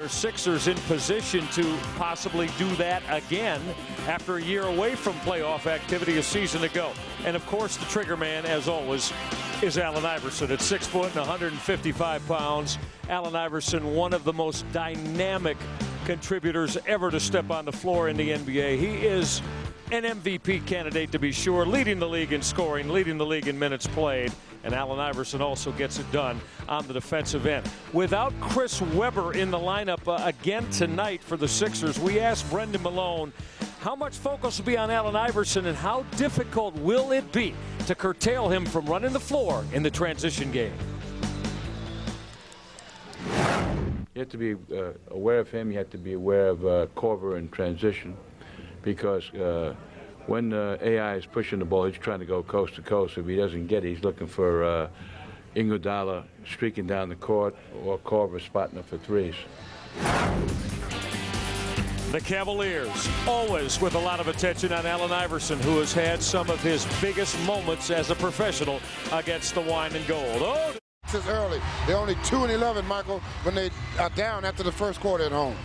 Sixers in position to possibly do that again after a year away from playoff activity a season ago. And of course, the trigger man, as always, is Allen Iverson. At 6 foot and 155 pounds, Allen Iverson, one of the most dynamic contributors ever to step on the floor in the NBA. He is an MVP candidate, to be sure, leading the league in scoring, leading the league in minutes played. And Allen Iverson also gets it done on the defensive end. Without Chris Webber in the lineup again tonight for the Sixers, we asked Brendan Malone how much focus will be on Allen Iverson and how difficult will it be to curtail him from running the floor in the transition game. You have to be aware of him. You have to be aware of Korver in transition, because when AI is pushing the ball, he's trying to go coast to coast. If he doesn't get it, he's looking for Iguodala streaking down the court or Korver spotting up for threes. The Cavaliers, always with a lot of attention on Allen Iverson, who has had some of his biggest moments as a professional against the wine and gold. Oh, this is early. They're only 2-11, Michael, when they are down after the first quarter at home.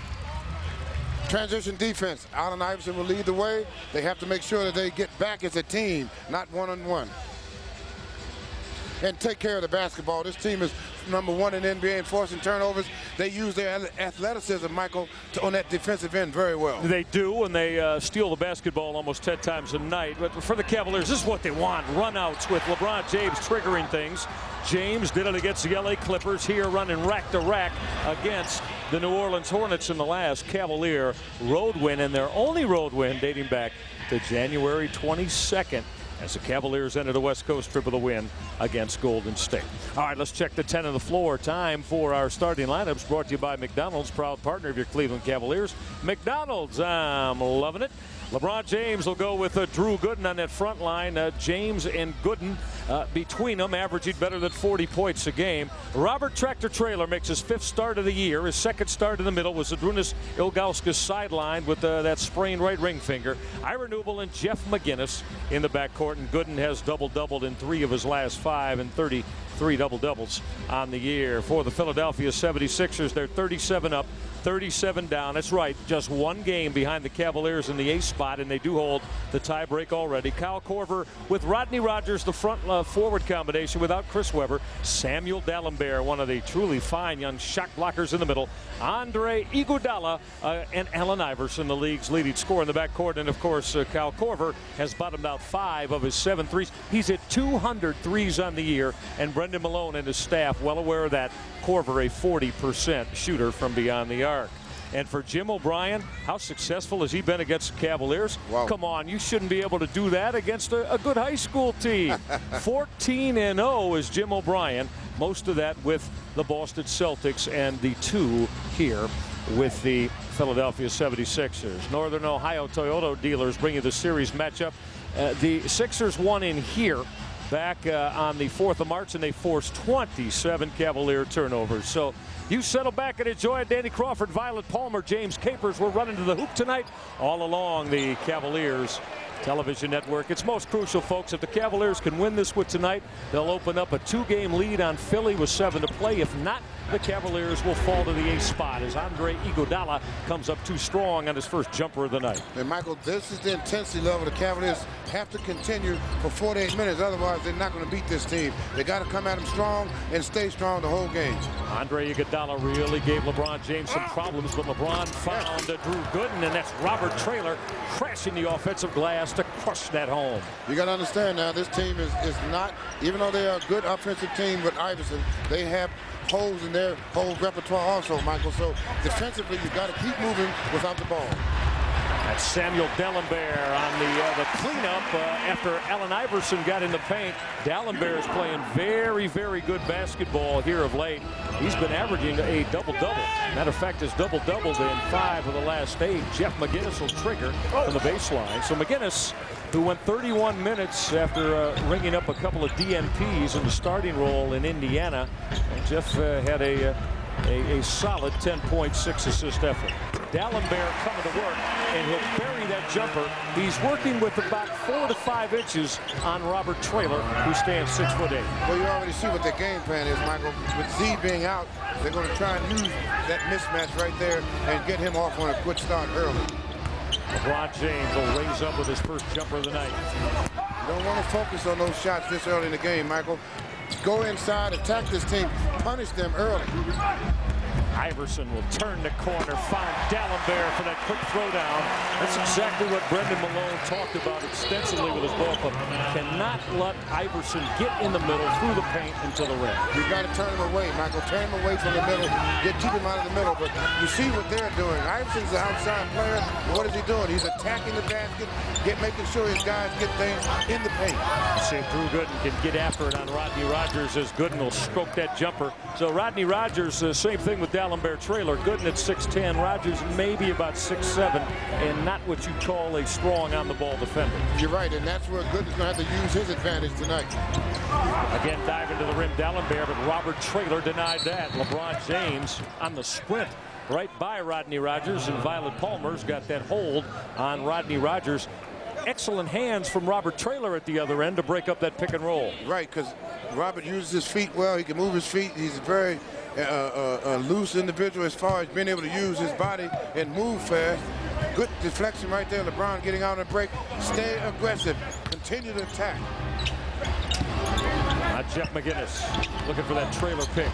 Transition defense. Allen Iverson will lead the way. They have to make sure that they get back as a team, not one-on-one. And take care of the basketball. This team is #1 in NBA in forcing turnovers. They use their athleticism, Michael, on that defensive end very well. They do, and they steal the basketball almost 10 times a night. But for the Cavaliers, this is what they want. Runouts with LeBron James triggering things. James did it against the LA Clippers, here running rack to rack against the New Orleans Hornets in the last Cavalier road win, and their only road win dating back to January 22nd. As the Cavaliers enter the West Coast trip of the win against Golden State. All right, let's check the 10 on the floor. Time for our starting lineups, brought to you by McDonald's, proud partner of your Cleveland Cavaliers. McDonald's, I'm loving it. LeBron James will go with Drew Gooden on that front line. James and Gooden between them averaging better than 40 points a game. Robert Tractor Trailer makes his 5th start of the year. His 2nd start in the middle was Adrunas Ilgauskas sidelined with that sprained right ring finger. Ira Newble and Jeff McGinnis in the backcourt, and Gooden has doubled in 3 of his last 5 and 33 double-doubles on the year. For the Philadelphia 76ers, they're 37 up, 37 down. That's right, just 1 game behind the Cavaliers in the 8th spot, and they do hold the tiebreak already. Kyle Korver with Rodney Rogers, the front forward combination without Chris Webber. Samuel Dalembert, one of the truly fine young shot blockers in the middle. Andre Iguodala and Allen Iverson, the league's leading scorer in the backcourt. And of course, Kyle Korver has bottomed out 5 of his 7 threes. He's hit 200 threes on the year, and Brendan Malone and his staff well aware of that. Korver, a 40% shooter from beyond the arc. And for Jim O'Brien, how successful has he been against the Cavaliers? Wow. Come on, you shouldn't be able to do that against a good high school team. 14-0 is Jim O'Brien. Most of that with the Boston Celtics, and the 2 here with the Philadelphia 76ers. Northern Ohio Toyota dealers bring you the series matchup. The Sixers won in here back on the 4th of March, and they forced 27 Cavalier turnovers. So you settle back and enjoy it. Danny Crawford, Violet Palmer, James Capers were running to the hoop tonight all along the Cavaliers television network. It's most crucial, folks. If the Cavaliers can win this with tonight, they'll open up a 2-game lead on Philly with 7 to play. If not, the Cavaliers will fall to the 8th spot as Andre Iguodala comes up too strong on his first jumper of the night. And Michael, this is the intensity level the Cavaliers have to continue for 48 minutes. Otherwise, they're not going to beat this team. They got to come at them strong and stay strong the whole game. Andre Iguodala really gave LeBron James some problems, but LeBron found Drew Gooden, and that's Robert Trailer crashing the offensive glass to crush that home. You got to understand now, this team is not, even though they are a good offensive team with Iverson, they have holes in their whole repertoire also, Michael. So defensively, you got to keep moving without the ball. That's Samuel Dalembert on the cleanup after Allen Iverson got in the paint. Dalembert is playing very, very good basketball here of late. He's been averaging a double-double. Matter of fact, has double-doubled in 5 of the last 8. Jeff McGinnis will trigger from the baseline. So McGinnis, who went 31 minutes after ringing up a couple of DNPs in the starting role in Indiana. And Jeff had a solid 10.6 assist effort. D'Alembert coming to work, and he'll bury that jumper. He's working with about 4 to 5 inches on Robert Traylor, who stands 6'8". Well, you already see what their game plan is, Michael. With Z being out, they're going to try and use that mismatch right there and get him off on a quick start early. LeBron James will raise up with his first jumper of the night. You don't want to focus on those shots this early in the game, Michael. Go inside, attack this team, punish them early. Iverson will turn the corner, find D'Alembert for that quick throwdown. That's exactly what Brendan Malone talked about extensively with his ball club. Cannot let Iverson get in the middle, through the paint, into the rim. You've got to turn him away, Michael. Turn him away from the middle. Keep him out of the middle. But you see what they're doing. Iverson's the outside player. What is he doing? He's attacking the basket, making sure his guys get things in the paint. See if Drew Gooden can get after it on Rodney Rogers as Gooden will stroke that jumper. So Rodney Rogers, same thing with D'Alembert Traylor. Gooden at 6'10", Rogers maybe about 6'7", and not what you call a strong on-the-ball defender. You're right, and that's where Gooden's going to have to use his advantage tonight. Again, dive into the rim, D'Alembert, but Robert Traylor denied that. LeBron James on the sprint right by Rodney Rogers, and Violet Palmer's got that hold on Rodney Rogers. Excellent hands from Robert Traylor at the other end to break up that pick and roll. Right, because Robert uses his feet well. He can move his feet. He's a very loose individual as far as being able to use his body and move fast. Good deflection right there. LeBron getting out on a break. Stay aggressive. Continue to attack. Jeff McGinnis looking for that Traylor pick.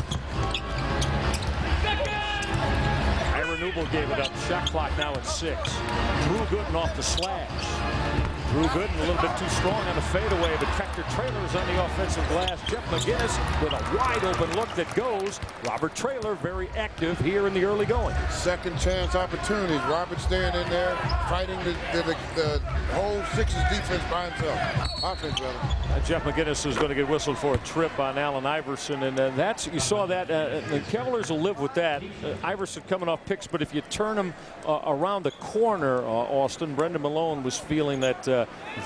Ira Newble gave it up. Shot clock now at 6. Drew Gooden off the slash. Drew Gooden a little bit too strong on the fadeaway, but Tractor Traylor's on the offensive glass. Jeff McGinnis with a wide open look that goes. Robert Traylor very active here in the early going. Second chance opportunities. Robert staying in there, fighting the whole Sixers defense by himself. Offense, brother. Jeff McGinnis is going to get whistled for a trip on Allen Iverson, and that's, you saw that. The Cavaliers will live with that. Iverson coming off picks, but if you turn him around the corner, Austin, Brendan Malone was feeling that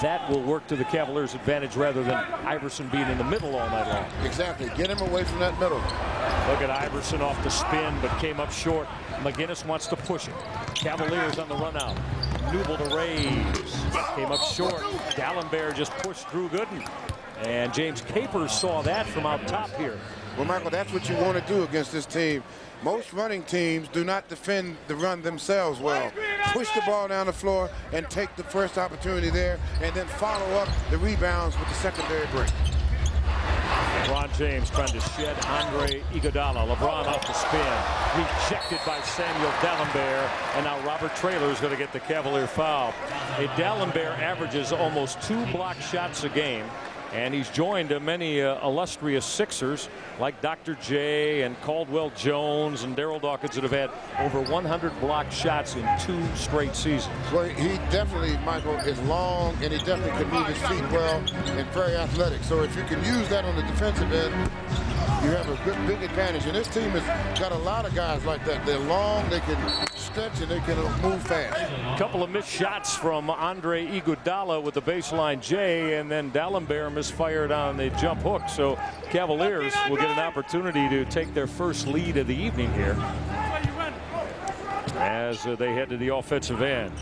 that will work to the Cavaliers' advantage rather than Iverson being in the middle all night long. Exactly. Get him away from that middle. Look at Iverson off the spin, but came up short. McGinnis wants to push it. Cavaliers on the run out. Newble to raise. Came up short. D'Alembert just pushed Drew Gooden. And James Capers saw that from out top here. Well, Michael, that's what you want to do against this team. Most running teams do not defend the run themselves well. Push the ball down the floor and take the first opportunity there, and then follow up the rebounds with the secondary break. LeBron James trying to shed Andre Iguodala. LeBron off the spin. Rejected by Samuel D'Alembert. And now Robert Traylor is going to get the Cavalier foul. D'Alembert averages almost 2 block shots a game. And he's joined many illustrious Sixers like Dr. J and Caldwell Jones and Darryl Dawkins that have had over 100 block shots in 2 straight seasons. Well, he definitely, Michael, is long, and he definitely can move his feet well and very athletic. So if you can use that on the defensive end, you have a good big advantage. And this team has got a lot of guys like that. They're long, they can stretch, and they can move fast. A couple of missed shots from Andre Iguodala with the baseline J, and then D'Alembert misfired on the jump hook. So Cavaliers will get an opportunity to take their first lead of the evening here as they head to the offensive end.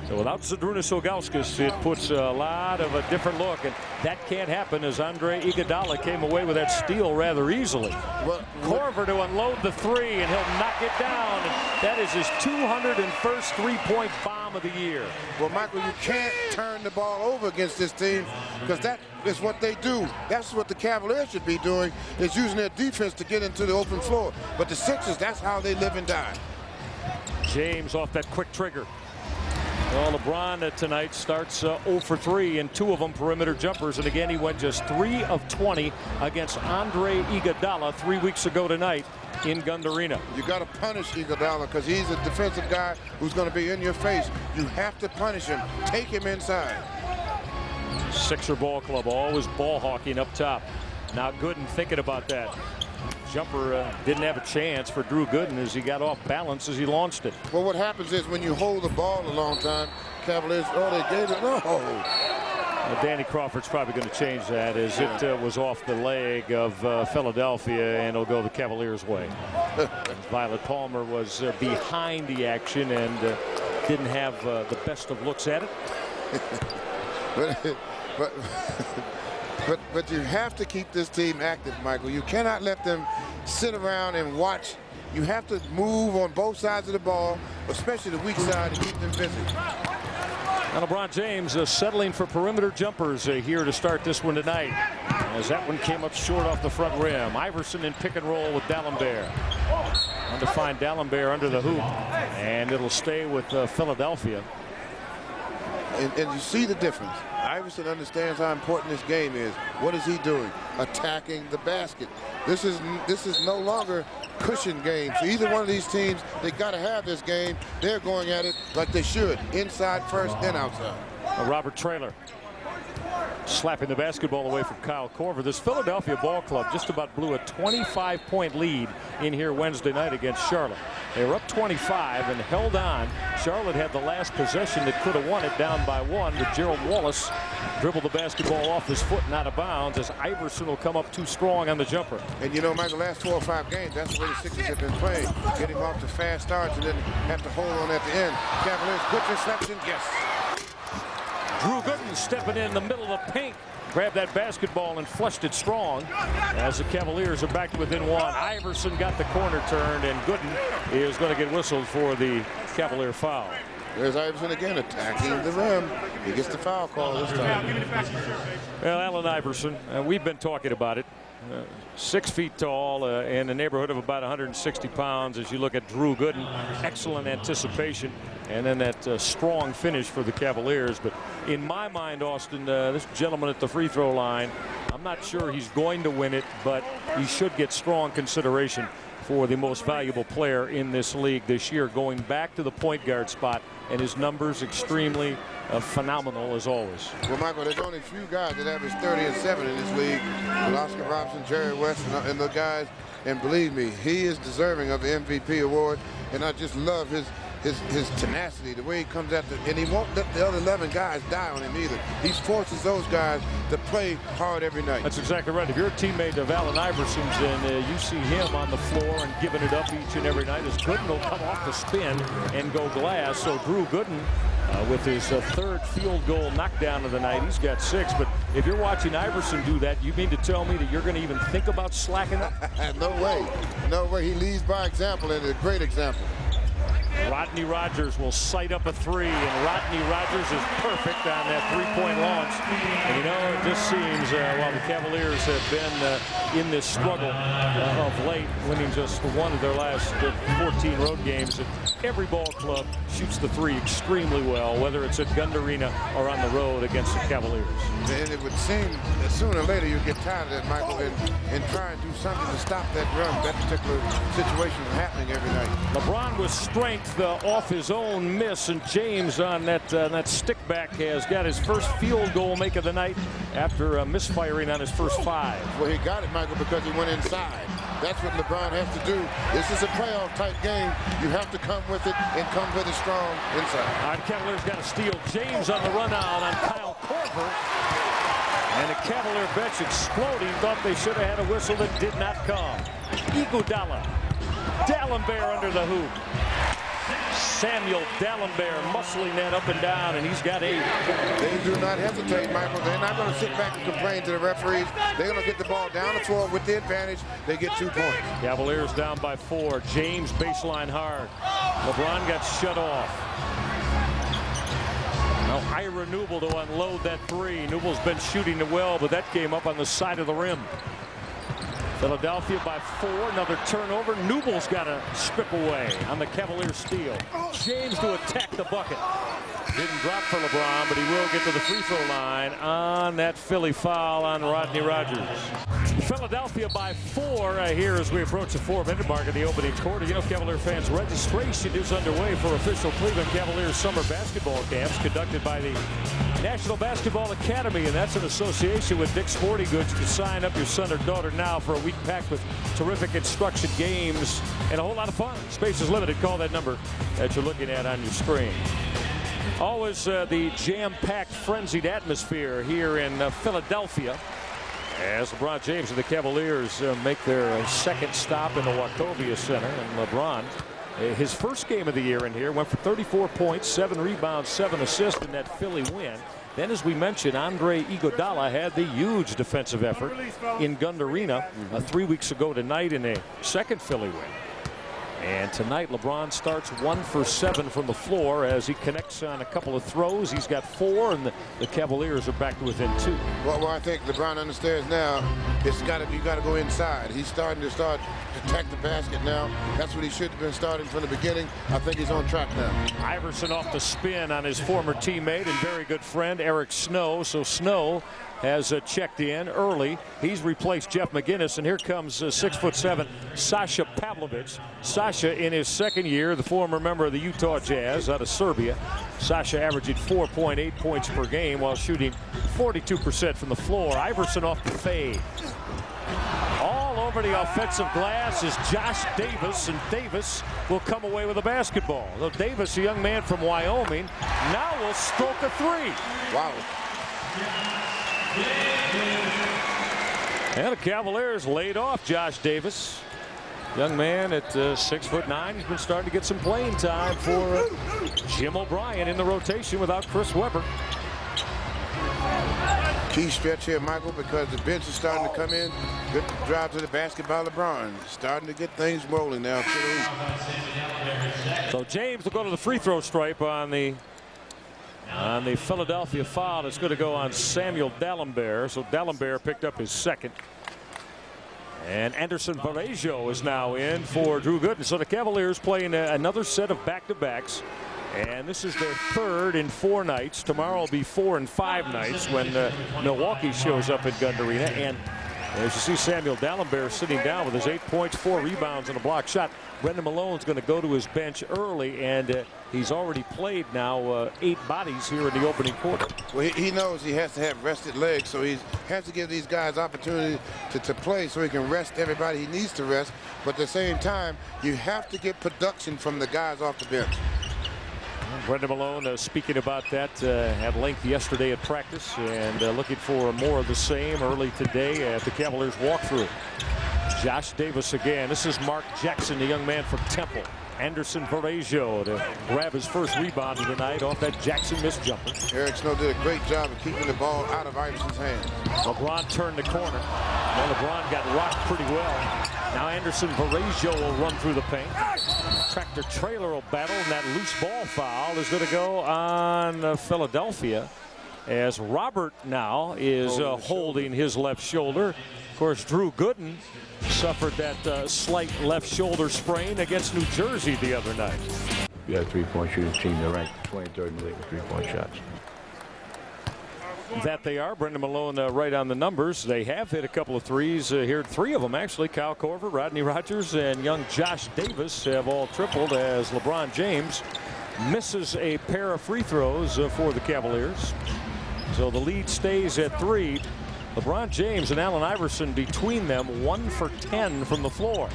So without Zydrunas Ilgauskas, it puts a lot of a different look, and that can't happen as Andre Iguodala came away with that steal rather easily. Well, Korver to unload the 3, and he'll knock it down. And that is his 201st three-point bomb of the year. Well, Michael, you can't turn the ball over against this team because that is what they do. That's what the Cavaliers should be doing, is using their defense to get into the open floor. But the Sixers, that's how they live and die. James off that quick trigger. Well, LeBron tonight starts 0 for 3, and 2 of them perimeter jumpers. And again, he went just 3 of 20 against Andre Iguodala 3 weeks ago tonight in Gund Arena. You got to punish Iguodala because he's a defensive guy who's going to be in your face. You have to punish him. Take him inside. Sixer ball club, always ball hawking up top. Now Gooden thinking about that. Jumper didn't have a chance for Drew Gooden as he got off balance as he launched it. Well, what happens is when you hold the ball a long time, Cavaliers, oh, they gave it. No. Danny Crawford's probably going to change that as it was off the leg of Philadelphia, and it'll go the Cavaliers' way. Violet Palmer was behind the action and didn't have the best of looks at it. But you have to keep this team active, Michael. You cannot let them sit around and watch. You have to move on both sides of the ball, especially the weak side, to keep them busy. And LeBron James settling for perimeter jumpers here to start this one tonight, as that one came up short off the front rim. Iverson in pick and roll with D'Alembert. Trying to find D'Alembert under the hoop, and it'll stay with Philadelphia. And you see the difference. Iverson understands how important this game is. What is he doing? Attacking the basket. This is no longer cushion game. So either one of these teams, they got to have this game. They're going at it like they should, inside first and outside. Robert Traylor slapping the basketball away from Kyle Korver. This Philadelphia ball club just about blew a 25-point lead in here Wednesday night against Charlotte. They were up 25 and held on. Charlotte had the last possession that could have won it, down by 1, but Gerald Wallace dribbled the basketball off his foot and out of bounds as Iverson will come up too strong on the jumper. And you know, Michael, last 4 or 5 games, that's the way the Sixers have been playing. Get him off to fast starts and then have to hold on at the end. Cavaliers, good reception, yes. Drew Gooden stepping in the middle of the paint, grabbed that basketball and flushed it strong as the Cavaliers are back to within 1. Iverson got the corner turned, and Gooden is going to get whistled for the Cavalier foul. There's Iverson again attacking the rim. He gets the foul call this time. Well, Allen Iverson, we've been talking about it. 6 feet tall, in the neighborhood of about 160 pounds. As you look at Drew Gooden, excellent anticipation, and then that strong finish for the Cavaliers. But in my mind, Austin, this gentleman at the free throw line, I'm not sure he's going to win it, but he should get strong consideration for the most valuable player in this league this year, going back to the point guard spot, and his numbers extremely phenomenal as always. Well, Michael, there's only a few guys that average 30 and 7 in this league. Oscar Robertson, Jerry West, and the guys. And believe me, he is deserving of the MVP award. And I just love his tenacity, the way he comes at and he won't let the other 11 guys die on him either. He forces those guys to play hard every night. That's exactly right. If you're a teammate of Allen Iverson's and you see him on the floor and giving it up each and every night, as Gooden will come off the spin and go glass. So Drew Gooden, with his 3rd field goal knockdown of the night, he's got 6. But if you're watching Iverson do that, you mean to tell me that you're going to even think about slacking up? No way. No way. He leads by example, and a great example. Rodney Rogers will sight up a 3, and Rodney Rogers is perfect on that 3-point launch. And you know, it just seems while the Cavaliers have been in this struggle of late, winning just one of their last 14 road games, that every ball club shoots the 3 extremely well, whether it's at Gund Arena or on the road against the Cavaliers. And it would seem that sooner or later you get tired of that, Michael, and try and do something to stop that run, that particular situation from happening every night. LeBron with strength off his own miss, and James on that stick back has got his first field goal make of the night after misfiring on his first 5. Well, he got it, Michael, because he went inside. That's what LeBron has to do. This is a playoff type game. You have to come with it and come with it strong inside. All right, Cavaliers got a steal. James on the run out on Kyle Korver. And the Cavalier bench exploding. Thought they should have had a whistle that did not come. Iguodala. D'Alembert under the hoop. Samuel D'Alembert muscling that up and down, and he's got 8. They do not hesitate, Michael. They're not going to sit back and complain to the referees. They're going to get the ball down the floor with the advantage. They get 2 points. Cavaliers down by 4. James baseline hard. LeBron got shut off. Now Ira Newble to unload that 3. Newble's been shooting it well, but that came up on the side of the rim. Philadelphia by 4. Another turnover. Newble's got to strip away on the Cavalier steal. James to attack the bucket. Didn't drop for LeBron, but he will get to the free throw line on that Philly foul on Rodney Rogers. Philadelphia by 4 here as we approach the 4-minute mark of the opening quarter. You know, Cavalier fans, registration is underway for official Cleveland Cavaliers summer basketball camps conducted by the National Basketball Academy, and that's an association with Dick's Sporting Goods. You can sign up your son or daughter now for a week packed with terrific instruction, games, and a whole lot of fun. Space is limited. Call that number that you're looking at on your screen. Always the jam-packed, frenzied atmosphere here in Philadelphia. As LeBron James and the Cavaliers make their second stop in the Wachovia Center, and LeBron, his first game of the year in here, went for 34 points, 7 rebounds, 7 assists in that Philly win. Then, as we mentioned, Andre Iguodala had the huge defensive effort in Gund Arena 3 weeks ago tonight in a second Philly win. And tonight, LeBron starts 1 for 7 from the floor as he connects on a couple of throws. He's got 4, and the Cavaliers are back to within 2. Well, I think LeBron understands now. You got to go inside. He's starting to attack the basket now. That's what he should have been starting from the beginning. I think he's on track now. Iverson off the spin on his former teammate and very good friend Eric Snow. So Snow has checked in early. He's replaced Jeff McGinnis, and here comes 6'7" Sasha Pavlovich. Sasha, in his second year, the former member of the Utah Jazz out of Serbia. Sasha averaging 4.8 points per game while shooting 42% from the floor. Iverson off the fade. All over the offensive glass is Josh Davis, and Davis will come away with a basketball. Though Davis, a young man from Wyoming, now will stroke a 3. Wow. And the Cavaliers laid off Josh Davis. Young man at 6'9". He's been starting to get some playing time for Jim O'Brien in the rotation without Chris Webber. Key stretch here, Michael, because the bench is starting to come in. Good drive to the basket by LeBron. Starting to get things rolling now. So James will go to the free throw stripe on the Philadelphia foul. It's going to go on Samuel D'Alembert. So D'Alembert picked up his second. And Anderson Varejao is now in for Drew Gooden. So the Cavaliers playing another set of back-to-backs. And this is their third in 4 nights. Tomorrow will be 4 and 5 nights when Milwaukee shows up at Gund Arena. And as you see, Samuel D'Alembert sitting down with his 8 points, 4 rebounds, and a block shot. Brendan Malone's going to go to his bench early, and he's already played now 8 bodies here in the opening quarter. Well, he knows he has to have rested legs, so he has to give these guys opportunity to play so he can rest everybody he needs to rest. But at the same time, you have to get production from the guys off the bench. Brendan Malone speaking about that at length yesterday at practice, and looking for more of the same early today at the Cavaliers walkthrough. Josh Davis again. This is Mark Jackson, the young man from Temple. Anderson Varejao to grab his first rebound of the night off that Jackson missed jumper. Eric Snow did a great job of keeping the ball out of Iverson's hands. LeBron turned the corner. Well, LeBron got rocked pretty well. Now Anderson Varejao will run through the paint. Tractor trailer will battle, and that loose ball foul is going to go on Philadelphia, as Robert now is holding his left shoulder. Of course, Drew Gooden suffered that slight left shoulder sprain against New Jersey the other night. You got a three-point shooting team. They're ranked 23rd in the league with three-point shots. That they are. Brendan Malone right on the numbers. They have hit a couple of threes here. 3 of them, actually. Kyle Korver, Rodney Rogers, and young Josh Davis have all tripled as LeBron James misses a pair of free throws for the Cavaliers. So the lead stays at 3. LeBron James and Allen Iverson between them 1 for 10 from the floor.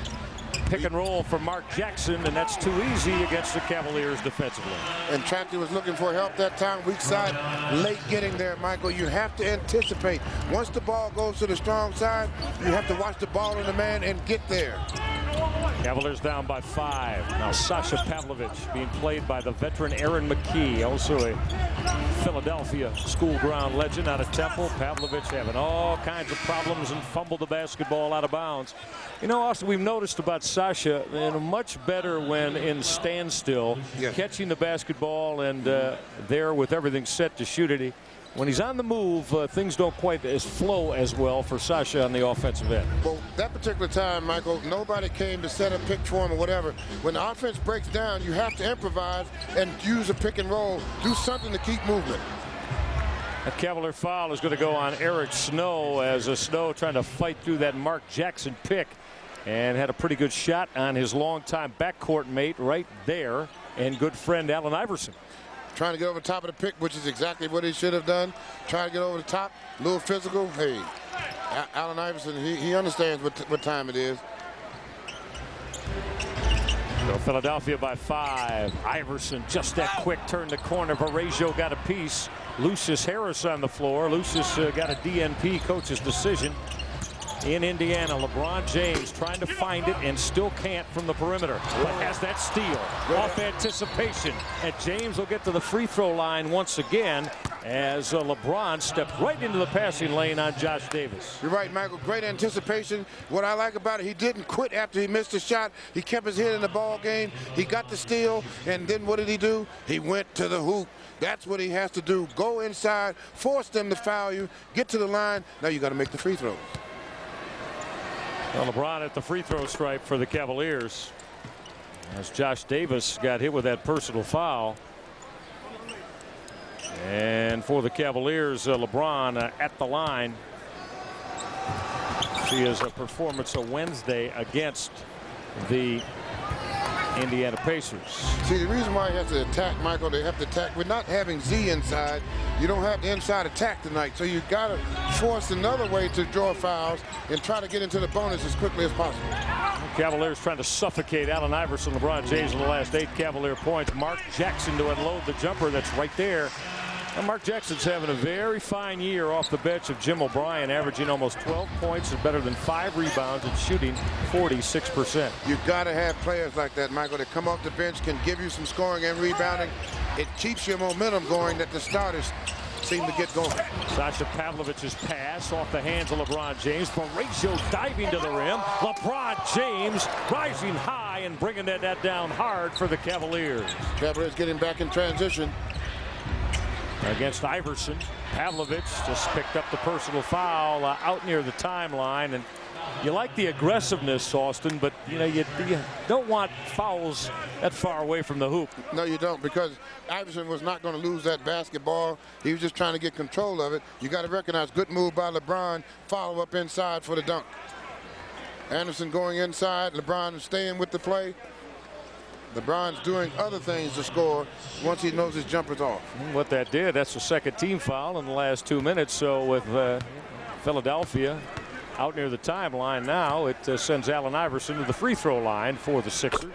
Pick and roll for Mark Jackson, and that's too easy against the Cavaliers defensively. And Tractor was looking for help that time. Weak side, late getting there, Michael. You have to anticipate. Once the ball goes to the strong side, you have to watch the ball in the man and get there. Cavaliers down by 5. Now Sasha Pavlovich being played by the veteran Aaron McKee, also a Philadelphia school ground legend out of Temple. Pavlovich having all kinds of problems and fumbled the basketball out of bounds. You know, Austin, we've noticed about Sasha, much better when in standstill, catching the basketball and there with everything set to shoot it. When he's on the move, things don't quite flow as well for Sasha on the offensive end. Well, that particular time, Michael, nobody came to set a pick for him or whatever. When the offense breaks down, you have to improvise and use a pick and roll. Do something to keep movement. That Cavalier foul is going to go on Eric Snow, as Snow trying to fight through that Mark Jackson pick and had a pretty good shot on his longtime backcourt mate right there and good friend Allen Iverson. Trying to get over the top of the pick, which is exactly what he should have done. Trying to get over the top, a little physical. Hey, Allen Iverson, he understands what time it is. So Philadelphia by 5. Iverson just that quick turn the corner. Varejao got a piece. Lucius Harris on the floor. Lucius got a DNP coach's decision in Indiana. LeBron James trying to find it and still can't from the perimeter, but has that steal off anticipation. And James will get to the free throw line once again as LeBron stepped right into the passing lane on Josh Davis. You're right, Michael. Great anticipation. What I like about it, he didn't quit after he missed a shot. He kept his head in the ball game. He got the steal, and then what did he do? He went to the hoop. That's what he has to do. Go inside, force them to foul you, get to the line. Now you got to make the free throws. Well, LeBron at the free throw stripe for the Cavaliers as Josh Davis got hit with that personal foul. And for the Cavaliers, LeBron at the line. See his performance on Wednesday against the Indiana Pacers. See, the reason why he has to attack, Michael, they have to attack. We're not having Z inside. You don't have the inside attack tonight. So you've got to force another way to draw fouls and try to get into the bonus as quickly as possible. Cavaliers trying to suffocate Allen Iverson, LeBron James in the last 8 Cavalier points. Mark Jackson to unload the jumper that's right there. And Mark Jackson's having a very fine year off the bench of Jim O'Brien, averaging almost 12 points and better than 5 rebounds and shooting 46%. You've got to have players like that, Michael, that come off the bench, can give you some scoring and rebounding. It keeps your momentum going that the starters seem to get going. Sasha Pavlovich's pass off the hands of LeBron James. Borregio diving to the rim. LeBron James rising high and bringing that down hard for the Cavaliers. Cavaliers getting back in transition. Against Iverson. Pavlovich just picked up the personal foul out near the timeline. And you like the aggressiveness, Austin, but you don't want fouls that far away from the hoop. No, you don't, because Iverson was not going to lose that basketball. He was just trying to get control of it. You got to recognize good move by LeBron. Follow up inside for the dunk. Anderson going inside. LeBron staying with the play. LeBron's doing other things to score once he knows his jumper's off. What that did, that's the second team foul in the last 2 minutes. So with Philadelphia out near the timeline now, it sends Allen Iverson to the free throw line for the Sixers.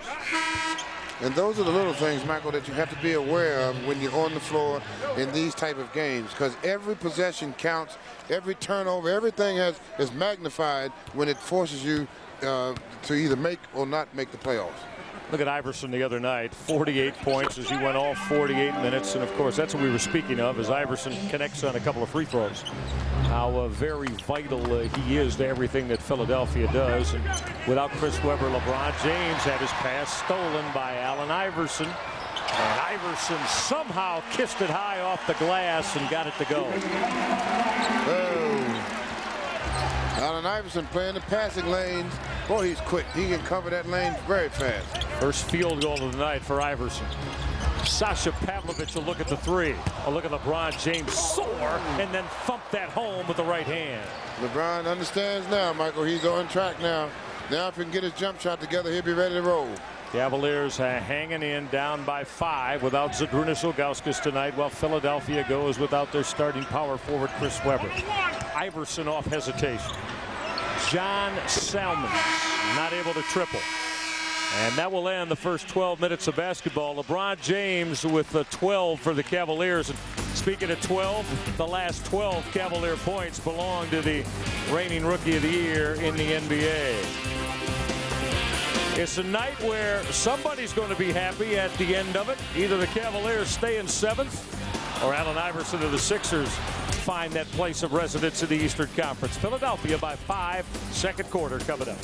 And those are the little things, Michael, that you have to be aware of when you're on the floor in these type of games, because every possession counts, every turnover, everything is magnified when it forces you to either make or not make the playoffs. Look at Iverson the other night, 48 points as he went all 48 minutes. And, of course, that's what we were speaking of as Iverson connects on a couple of free throws. How very vital he is to everything that Philadelphia does. And without Chris Webber, LeBron James had his pass stolen by Allen Iverson. And Iverson somehow kissed it high off the glass and got it to go. Allen Iverson playing the passing lanes. Boy, he's quick. He can cover that lane very fast. First field goal of the night for Iverson. Sasha Pavlovich will look at the three. A look at LeBron James soar and then thump that home with the right hand. LeBron understands now, Michael. He's on track now. Now if he can get his jump shot together, he'll be ready to roll. Cavaliers hanging in down by 5 without Zydrunas Ilgauskas tonight, while Philadelphia goes without their starting power forward Chris Webber. Iverson off hesitation. John Salmons not able to triple. And that will end the first 12 minutes of basketball. LeBron James with 12 for the Cavaliers. And speaking of 12, the last 12 Cavalier points belong to the reigning Rookie of the Year in the NBA. It's a night where somebody's going to be happy at the end of it. Either the Cavaliers stay in 7th or Allen Iverson or the Sixers find that place of residence in the Eastern Conference. Philadelphia by 5, second quarter coming up.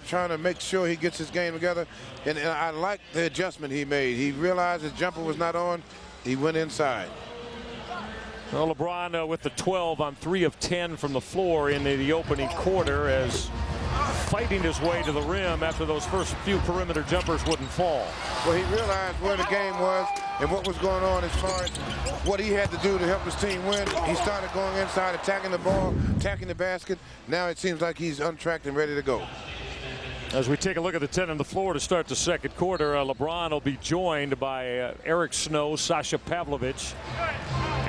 Trying to make sure he gets his game together, and I like the adjustment he made. He realized his jumper was not on. He went inside. Well, LeBron with the 12 on 3 of 10 from the floor in the opening quarter, as fighting his way to the rim after those first few perimeter jumpers wouldn't fall. Well, he realized where the game was and what was going on as far as what he had to do to help his team win. He started going inside, attacking the ball, attacking the basket. Now it seems like he's untracked and ready to go. As we take a look at the 10 on the floor to start the second quarter, LeBron will be joined by Eric Snow, Sasha Pavlovich,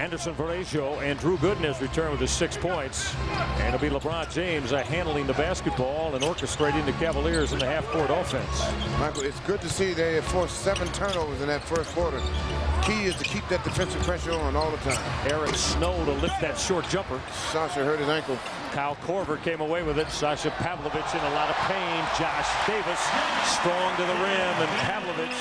Anderson Varejao and Drew Gooden has returned with his 6 points. And it'll be LeBron James handling the basketball and orchestrating the Cavaliers in the half-court offense. Michael, it's good to see they have forced 7 turnovers in that first quarter. Key is to keep that defensive pressure on all the time. Eric Snow to lift that short jumper. Sasha hurt his ankle. Kyle Korver came away with it. Sasha Pavlovich in a lot of pain. Josh Davis strong to the rim, and Pavlovich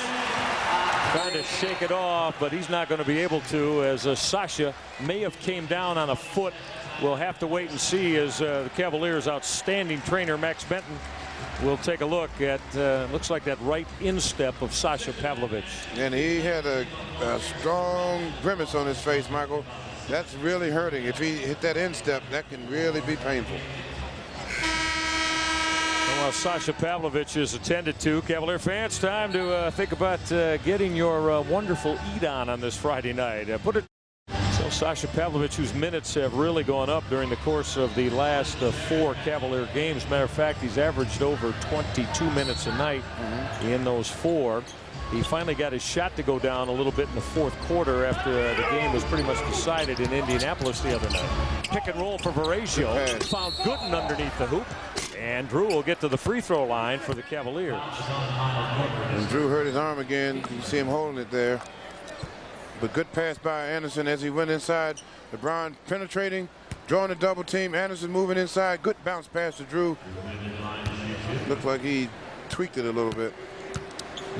trying to shake it off, but he's not going to be able to, as Sasha may have came down on a foot. We'll have to wait and see, as the Cavaliers' outstanding trainer Max Benton will take a look at looks like that right instep of Sasha Pavlovich. And he had a strong grimace on his face, Michael. That's really hurting. If he hit that instep, that can really be painful. Well, Sasha Pavlovich is attended to. Cavalier fans, time to think about getting your wonderful eat on this Friday night. So Sasha Pavlovich, whose minutes have really gone up during the course of the last 4 Cavalier games. Matter of fact, he's averaged over 22 minutes a night in those 4. He finally got his shot to go down a little bit in the 4th quarter after the game was pretty much decided in Indianapolis the other night. Pick and roll for Varejao. Found Gooden underneath the hoop. And Drew will get to the free throw line for the Cavaliers. And Drew hurt his arm again. You see him holding it there. But good pass by Anderson as he went inside. LeBron penetrating, drawing a double team. Anderson moving inside. Good bounce pass to Drew. Looked like he tweaked it a little bit.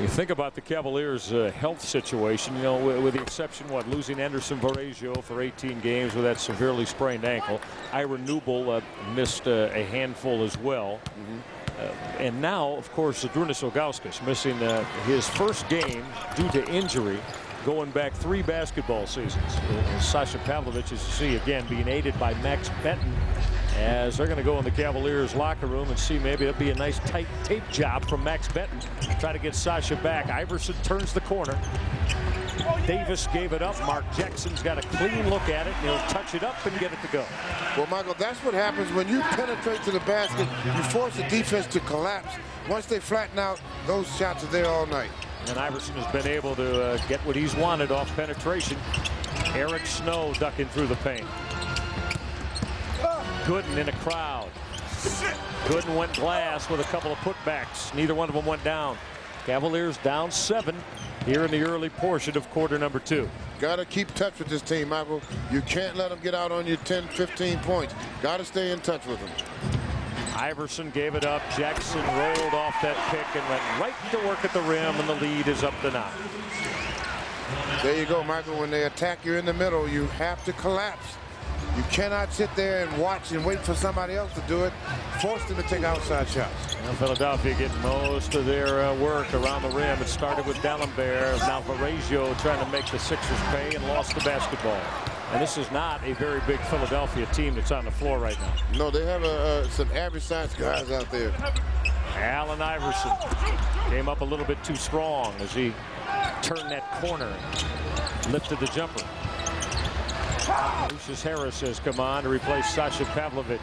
You think about the Cavaliers' health situation, you know, with the exception, losing Anderson Varejao for 18 games with that severely sprained ankle. Ira Newble missed a handful as well. And now, of course, Drunas Ilgauskas missing his first game due to injury going back 3 basketball seasons. Sasha Pavlovich, as you see, again, being aided by Max Benton, as they're going to go in the Cavaliers locker room and see maybe it'll be a nice tight tape job from Max Benton. Try to get Sasha back. Iverson turns the corner. Davis gave it up. Mark Jackson's got a clean look at it, and he'll touch it up and get it to go. Well, Michael, that's what happens when you penetrate to the basket. You force the defense to collapse. Once they flatten out, those shots are there all night. And Iverson has been able to get what he's wanted off penetration. Eric Snow ducking through the paint. Gooden in a crowd. Gooden went glass with a couple of putbacks. Neither one of them went down. Cavaliers down 7 here in the early portion of quarter number 2. Got to keep touch with this team, Michael. You can't let them get out on you 10, 15 points. Got to stay in touch with them. Iverson gave it up. Jackson rolled off that pick and went right to work at the rim, and the lead is up to 9. There you go, Michael. When they attack you in the middle, you have to collapse. You cannot sit there and watch and wait for somebody else to do it. Force them to take outside shots. Well, Philadelphia getting most of their work around the rim. It started with D'Alembert. Now Varejao trying to make the Sixers pay and lost the basketball. And this is not a very big Philadelphia team that's on the floor right now. No, they have some average-sized guys out there. Allen Iverson came up a little bit too strong as he turned that corner, lifted the jumper. Lucius Harris has come on to replace Sasha Pavlovich.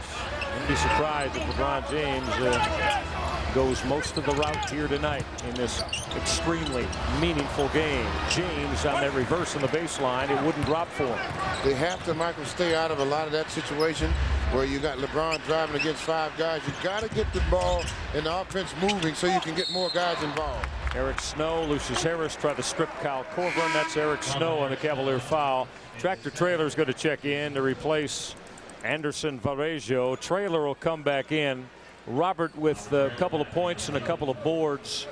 Wouldn't be surprised if LeBron James goes most of the route here tonight in this extremely meaningful game. James on that reverse on the baseline, it wouldn't drop for him. They have to, Michael, stay out of a lot of that situation where you got LeBron driving against 5 guys. You got to get the ball and the offense moving so you can get more guys involved. Eric Snow, Lucius Harris tried to strip Kyle Korver, and that's Eric Snow on the Cavalier foul. Tractor Trailer is going to check in to replace Anderson Varejao. Trailer will come back in. Robert with a couple of points and a couple of boards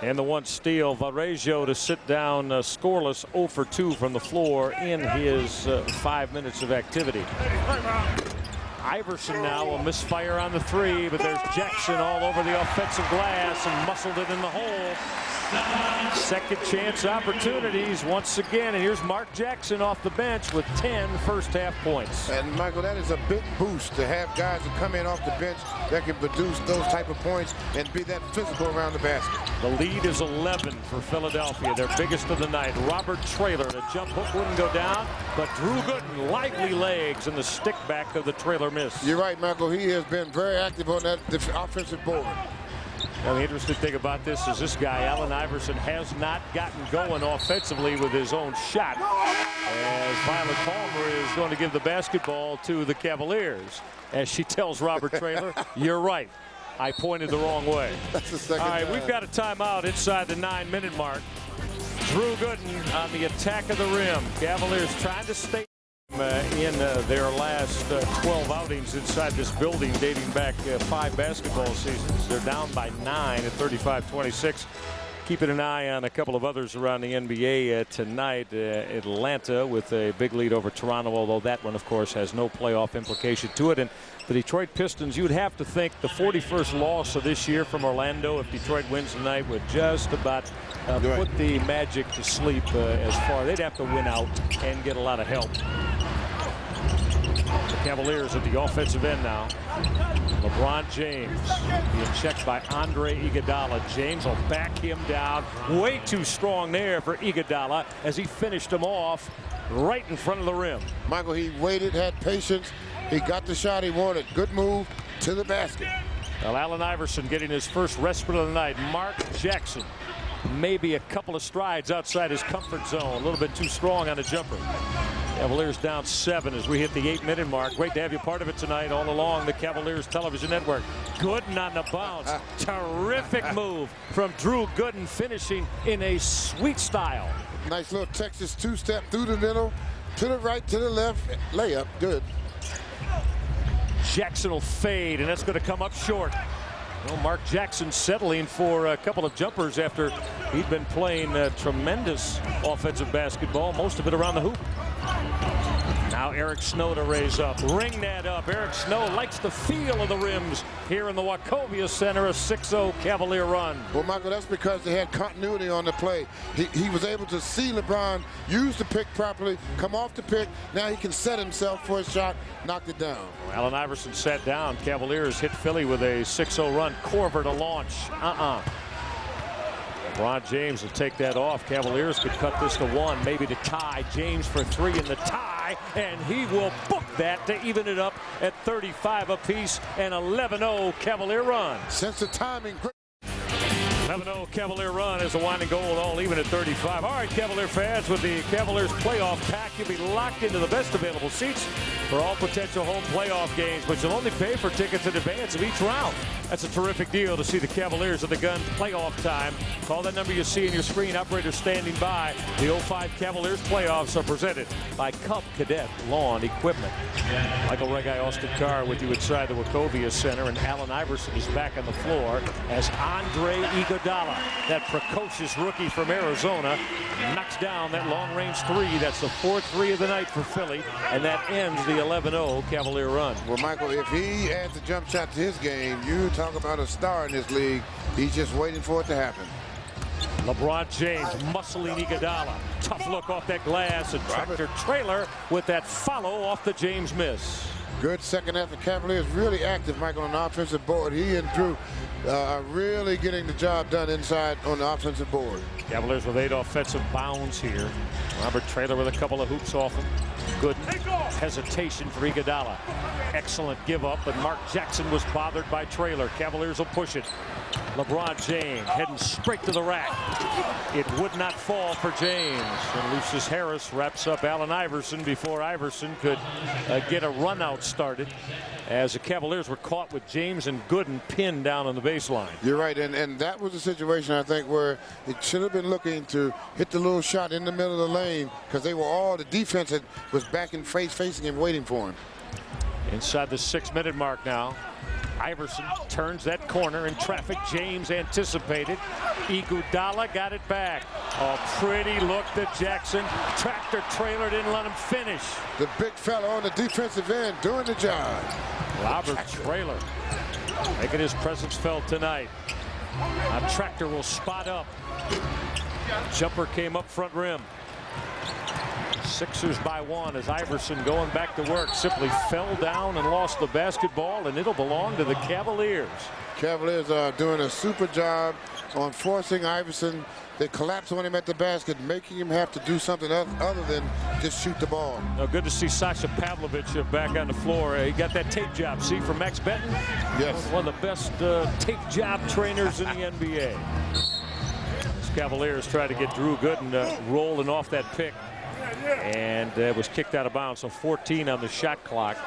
and the 1 steal. Varejao to sit down scoreless 0 for 2 from the floor in his 5 minutes of activity. Iverson now will misfire on the 3, but there's Jackson all over the offensive glass and muscled it in the hole. Second chance opportunities once again, and here's Mark Jackson off the bench with 10 first-half points. And Michael, that is a big boost to have guys that come in off the bench that can produce those type of points and be that physical around the basket. The lead is 11 for Philadelphia, their biggest of the night. Robert Trailer, the jump hook wouldn't go down, but Drew Gooden, lively legs, and the stick back of the Trailer miss. You're right, Michael. He has been very active on that offensive board. Now, the interesting thing about this is this guy, Allen Iverson, has not gotten going offensively with his own shot. as Violet Palmer is going to give the basketball to the Cavaliers. As she tells Robert Traylor, you're right. I pointed the wrong way. That's the second All right, time. we've got a timeout inside the 9-minute mark. Drew Gooden on the attack of the rim. Cavaliers trying to stay in their last 12 outings inside this building dating back 5 basketball seasons. They're down by 9 at 35-26. Keeping an eye on a couple of others around the NBA tonight. Atlanta with a big lead over Toronto, although that one, of course, has no playoff implication to it. And the Detroit Pistons, you'd have to think the 41st loss of this year from Orlando, if Detroit wins tonight, would just about put the Magic to sleep as far. They'd have to win out and get a lot of help. The Cavaliers at the offensive end now. LeBron James being checked by Andre Iguodala. James will back him down. Way too strong there for Iguodala as he finished him off right in front of the rim. Michael, he waited, had patience. He got the shot he wanted. Good move to the basket. Well, Allen Iverson getting his first respite of the night. Mark Jackson maybe a couple of strides outside his comfort zone. A little bit too strong on a jumper. Cavaliers down 7 as we hit the 8-minute mark. Great to have you part of it tonight all along the Cavaliers television network. Gooden on the bounce. Terrific move from Drew Gooden, finishing in a sweet style. Nice little Texas two-step through the middle, to the right, to the left. Layup, good. Jackson will fade, and that's going to come up short. Well, Mark Jackson settling for a couple of jumpers after he'd been playing tremendous offensive basketball, most of it around the hoop. Now Eric Snow to raise up. Ring that up. Eric Snow likes the feel of the rims here in the Wachovia Center. A 6-0 Cavalier run. Well, Michael, that's because they had continuity on the play. He was able to see LeBron use the pick properly, come off the pick. Now he can set himself for a shot, knocked it down. Well, Allen Iverson sat down. Cavaliers hit Philly with a 6-0 run. Korver to launch. LeBron James will take that off. Cavaliers could cut this to 1, maybe to tie. James for 3 in the tie, and he will book that to even it up at 35 apiece. An 11-0 Cavalier run. Since the timing. 11-0 Cavalier run is a winding goal, all even at 35. All right, Cavalier fans, with the Cavaliers playoff pack, you'll be locked into the best available seats for all potential home playoff games, but you'll only pay for tickets in advance of each round. That's a terrific deal to see the Cavaliers at the gun playoff time. Call that number you see in your screen. Operator standing by. The 05 Cavaliers playoffs are presented by Cub Cadet Lawn Equipment. Michael Regai, Austin Carr with you inside the Wachovia Center, and Allen Iverson is back on the floor as Andre Iguodala, that precocious rookie from Arizona, knocks down that long-range 3. That's the 4th 3 of the night for Philly, and that ends the 11-0 Cavalier run. Well, Michael, if he adds a jump shot to his game, you talk about a star in this league. He's just waiting for it to happen. LeBron James muscling Iguodala. Tough look off that glass, and Traylor with that follow off the James miss. Good second half. The Cavaliers really active, Michael, on the offensive board. He and Drew are really getting the job done inside on the offensive board. Cavaliers with 8 offensive bounds here. Robert Traylor with a couple of hoops off him. Good hesitation for Iguodala. Excellent give up, but Mark Jackson was bothered by Traylor. Cavaliers will push it. LeBron James heading straight to the rack. It would not fall for James. And Lucius Harris wraps up Allen Iverson before Iverson could get a run out started, as the Cavaliers were caught with James and Gooden pinned down on the baseline. You're right, and that was a situation, I think, where it should have been looking to hit the little shot in the middle of the lane, because they were all, the defense was back in facing him, waiting for him. Inside the 6-minute mark now. Iverson turns that corner in traffic. James anticipated. Iguodala got it back. A pretty look to Jackson. Tractor Traylor didn't let him finish. The big fella on the defensive end doing the job. Robert Traylor making his presence felt tonight. A Tractor will spot up. Jumper came up front rim. Sixers by 1 as Iverson, going back to work, simply fell down and lost the basketball, and it'll belong to the Cavaliers. Cavaliers are doing a super job on forcing Iverson. They collapse on him at the basket, making him have to do something other than just shoot the ball. Now, good to see Sasha Pavlovich back on the floor. He got that tape job, see, from Max Benton? Yes. One of the best tape job trainers in the NBA. These Cavaliers try to get Drew Gooden rolling off that pick. And was kicked out of bounds, so 14 on the shot clock.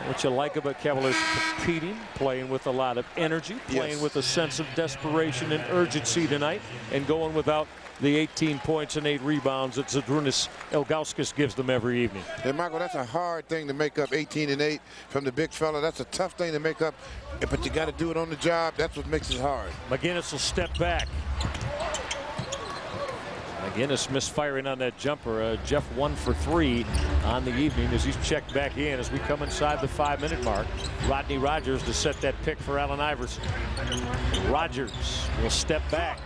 What you like about Cavaliers competing, playing with a lot of energy, playing with a sense of desperation and urgency tonight, and going without the 18 points and 8 rebounds that Zydrunas Ilgauskas gives them every evening. And Michael, that's a hard thing to make up, 18 and 8 from the big fella. That's a tough thing to make up, but you got to do it on the job. That's what makes it hard. McGinnis will step back. McGinnis misfiring on that jumper. Jeff 1 for 3 on the evening as he's checked back in as we come inside the 5-minute mark. Rodney Rogers to set that pick for Allen Iverson. Rogers will step back.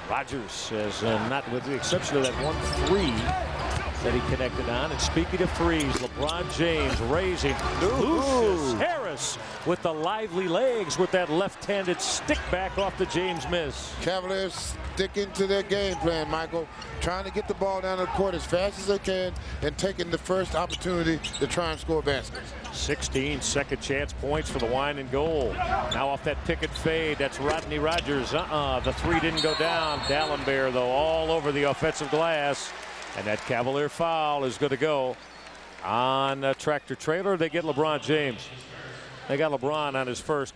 Rogers says not with the exception of that 1-3 that he connected on. And speaking of threes, LeBron James raising. Lucius Harris with the lively legs with that left-handed stick back off the James miss. Cavaliers sticking to their game plan, Michael, trying to get the ball down the court as fast as they can and taking the first opportunity to try and score baskets. 16 second chance points for the wine and gold. Now off that pick and fade, that's Rodney Rogers. The 3 didn't go down. Dallenberg, though, all over the offensive glass. And that Cavalier foul is going to go on a tractor trailer. They get LeBron James. They got LeBron on his first.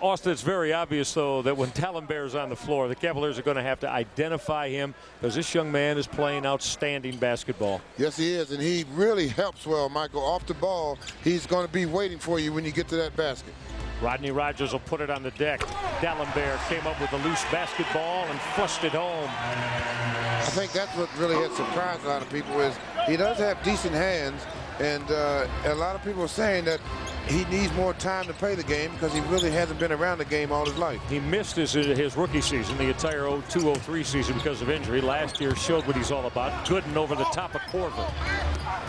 Austin, it's very obvious, though, that when Dallenberg's on the floor, the Cavaliers are going to have to identify him because this young man is playing outstanding basketball. Yes, he is, and he really helps well, Michael. Off the ball, he's going to be waiting for you when you get to that basket. Rodney Rogers will put it on the deck. Dallenberg came up with a loose basketball and flushed it home. I think that's what really has surprised a lot of people is he does have decent hands, and a lot of people are saying that he needs more time to play the game because he really hasn't been around the game all his life. He missed his rookie season, the entire 02-03 season because of injury. Last year showed what he's all about. Gooden over the top of Korver.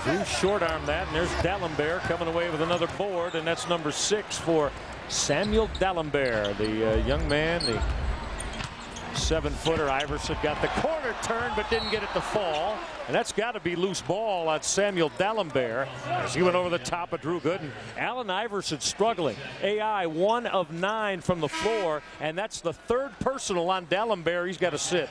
Drew short-arm that, and there's Dallenberg coming away with another board, and that's number 6 for Samuel Dallenberg, the young man, the 7-footer. Iverson got the corner turn but didn't get it to fall, and that's got to be loose ball on Samuel Dallenberg as he went over the top of Drew Gooden. Allen Iverson struggling. AI 1 of 9 from the floor, and that's the 3rd personal on Dallenberg. He's got to sit.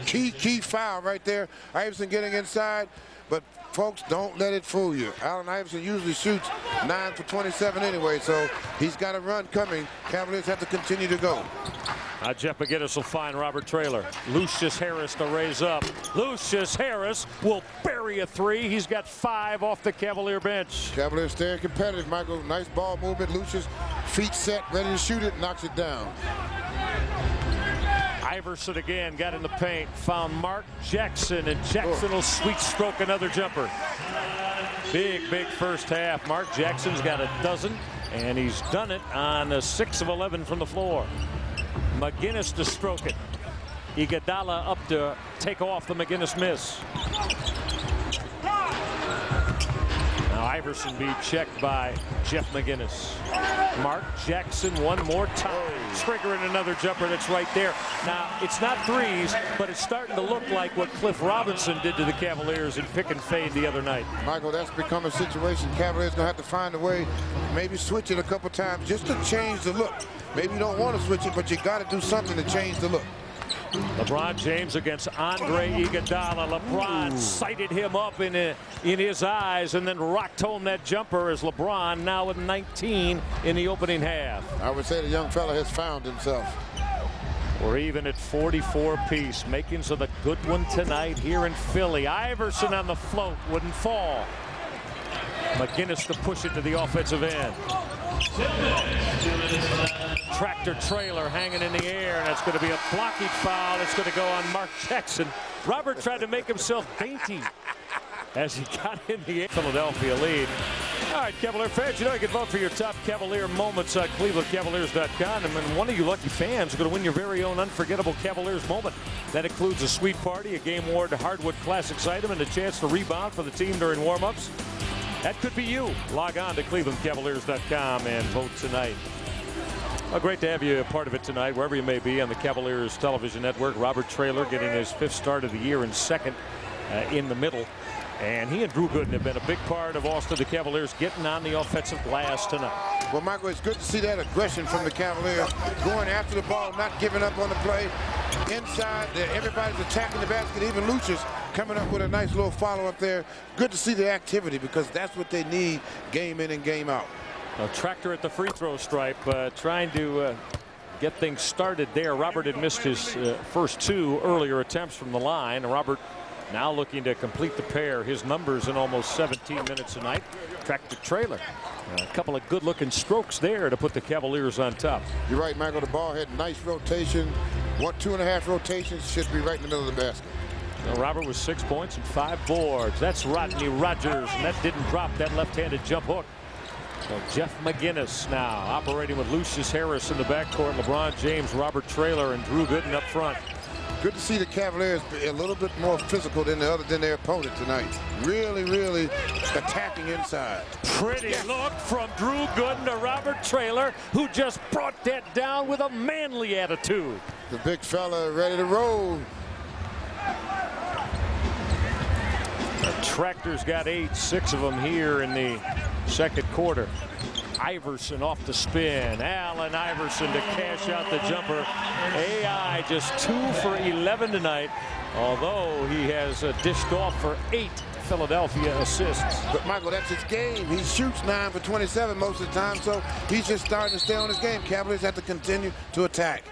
Key foul right there. Iverson getting inside, but folks, don't let it fool you. Allen Iverson usually shoots 9 for 27 anyway, so he's got a run coming. Cavaliers have to continue to go. Jeff McGinnis will find Robert Traylor. Lucius Harris to raise up. Lucius Harris will bury a 3. He's got 5 off the Cavalier bench. Cavaliers staying competitive, Michael. Nice ball movement. Lucius, feet set, ready to shoot it, knocks it down. Iverson again got in the paint, found Mark Jackson, and Jackson will sweet stroke another jumper. Big first half. Mark Jackson's got a dozen, and he's done it on 6 of 11 from the floor. McGinnis to stroke it. Iguodala up to take off the McGinnis miss. Now Iverson be checked by Jeff McGinnis. Mark Jackson one more time, triggering another jumper that's right there. Now, it's not threes, but it's starting to look like what Cliff Robinson did to the Cavaliers in pick and fade the other night. Michael, that's become a situation. Cavaliers going to have to find a way, maybe switch it a couple times just to change the look. Maybe you don't want to switch it, but you got to do something to change the look. LeBron James against Andre Iguodala. LeBron sighted him up in his eyes and then rocked home that jumper as LeBron now with 19 in the opening half. I would say the young fella has found himself. We're even at 44 apiece. Makings of the good one tonight here in Philly. Iverson on the float, wouldn't fall. McGinnis to push it to the offensive end. Tractor trailer hanging in the air, and it's going to be a blocking foul. It's going to go on Mark Jackson. Robert tried to make himself dainty as he got in the air. Philadelphia lead. All right, Cavalier fans, you know you can vote for your top Cavalier moments at ClevelandCavaliers.com. And one of you lucky fans is going to win your very own unforgettable Cavaliers moment. That includes a sweet party, a game-worn Hardwood Classics item, and a chance to rebound for the team during warm-ups. That could be you. Log on to ClevelandCavaliers.com and vote tonight. Well, great to have you a part of it tonight, wherever you may be on the Cavaliers television network. Robert Traylor getting his 5th start of the year and 2nd in the middle. And he and Drew Gooden have been a big part of Austin, the Cavaliers getting on the offensive glass tonight. Well, Michael, it's good to see that aggression from the Cavaliers, going after the ball, not giving up on the play. Inside, everybody's attacking the basket, even Lucius coming up with a nice little follow-up there. Good to see the activity because that's what they need game in and game out. A Tractor at the free throw stripe, trying to get things started there. Robert had missed his first 2 earlier attempts from the line. Robert now looking to complete the pair. His numbers in almost 17 minutes a night. Tractor trailer. A couple of good looking strokes there to put the Cavaliers on top. You're right, Michael. The ball had nice rotation. 2.5 rotations, should be right in the middle of the basket. Now Robert with 6 points and 5 boards. That's Rodney Rogers, and that didn't drop that left-handed jump hook. So Jeff McGinnis now operating with Lucius Harris in the backcourt, LeBron James, Robert Traylor, and Drew Gooden up front. Good to see the Cavaliers be a little bit more physical than their opponent tonight. Really, really attacking inside. Pretty look from Drew Gooden to Robert Traylor, who just brought that down with a manly attitude. The big fella ready to roll. The Tractor's got 8, 6 of them here in the second quarter. Iverson off the spin. Allen Iverson to cash out the jumper. AI just 2 for 11 tonight, although he has dished off for 8 Philadelphia assists. But Michael, that's his game. He shoots 9 for 27 most of the time, so he's just starting to stay on his game. Cavaliers have to continue to attack.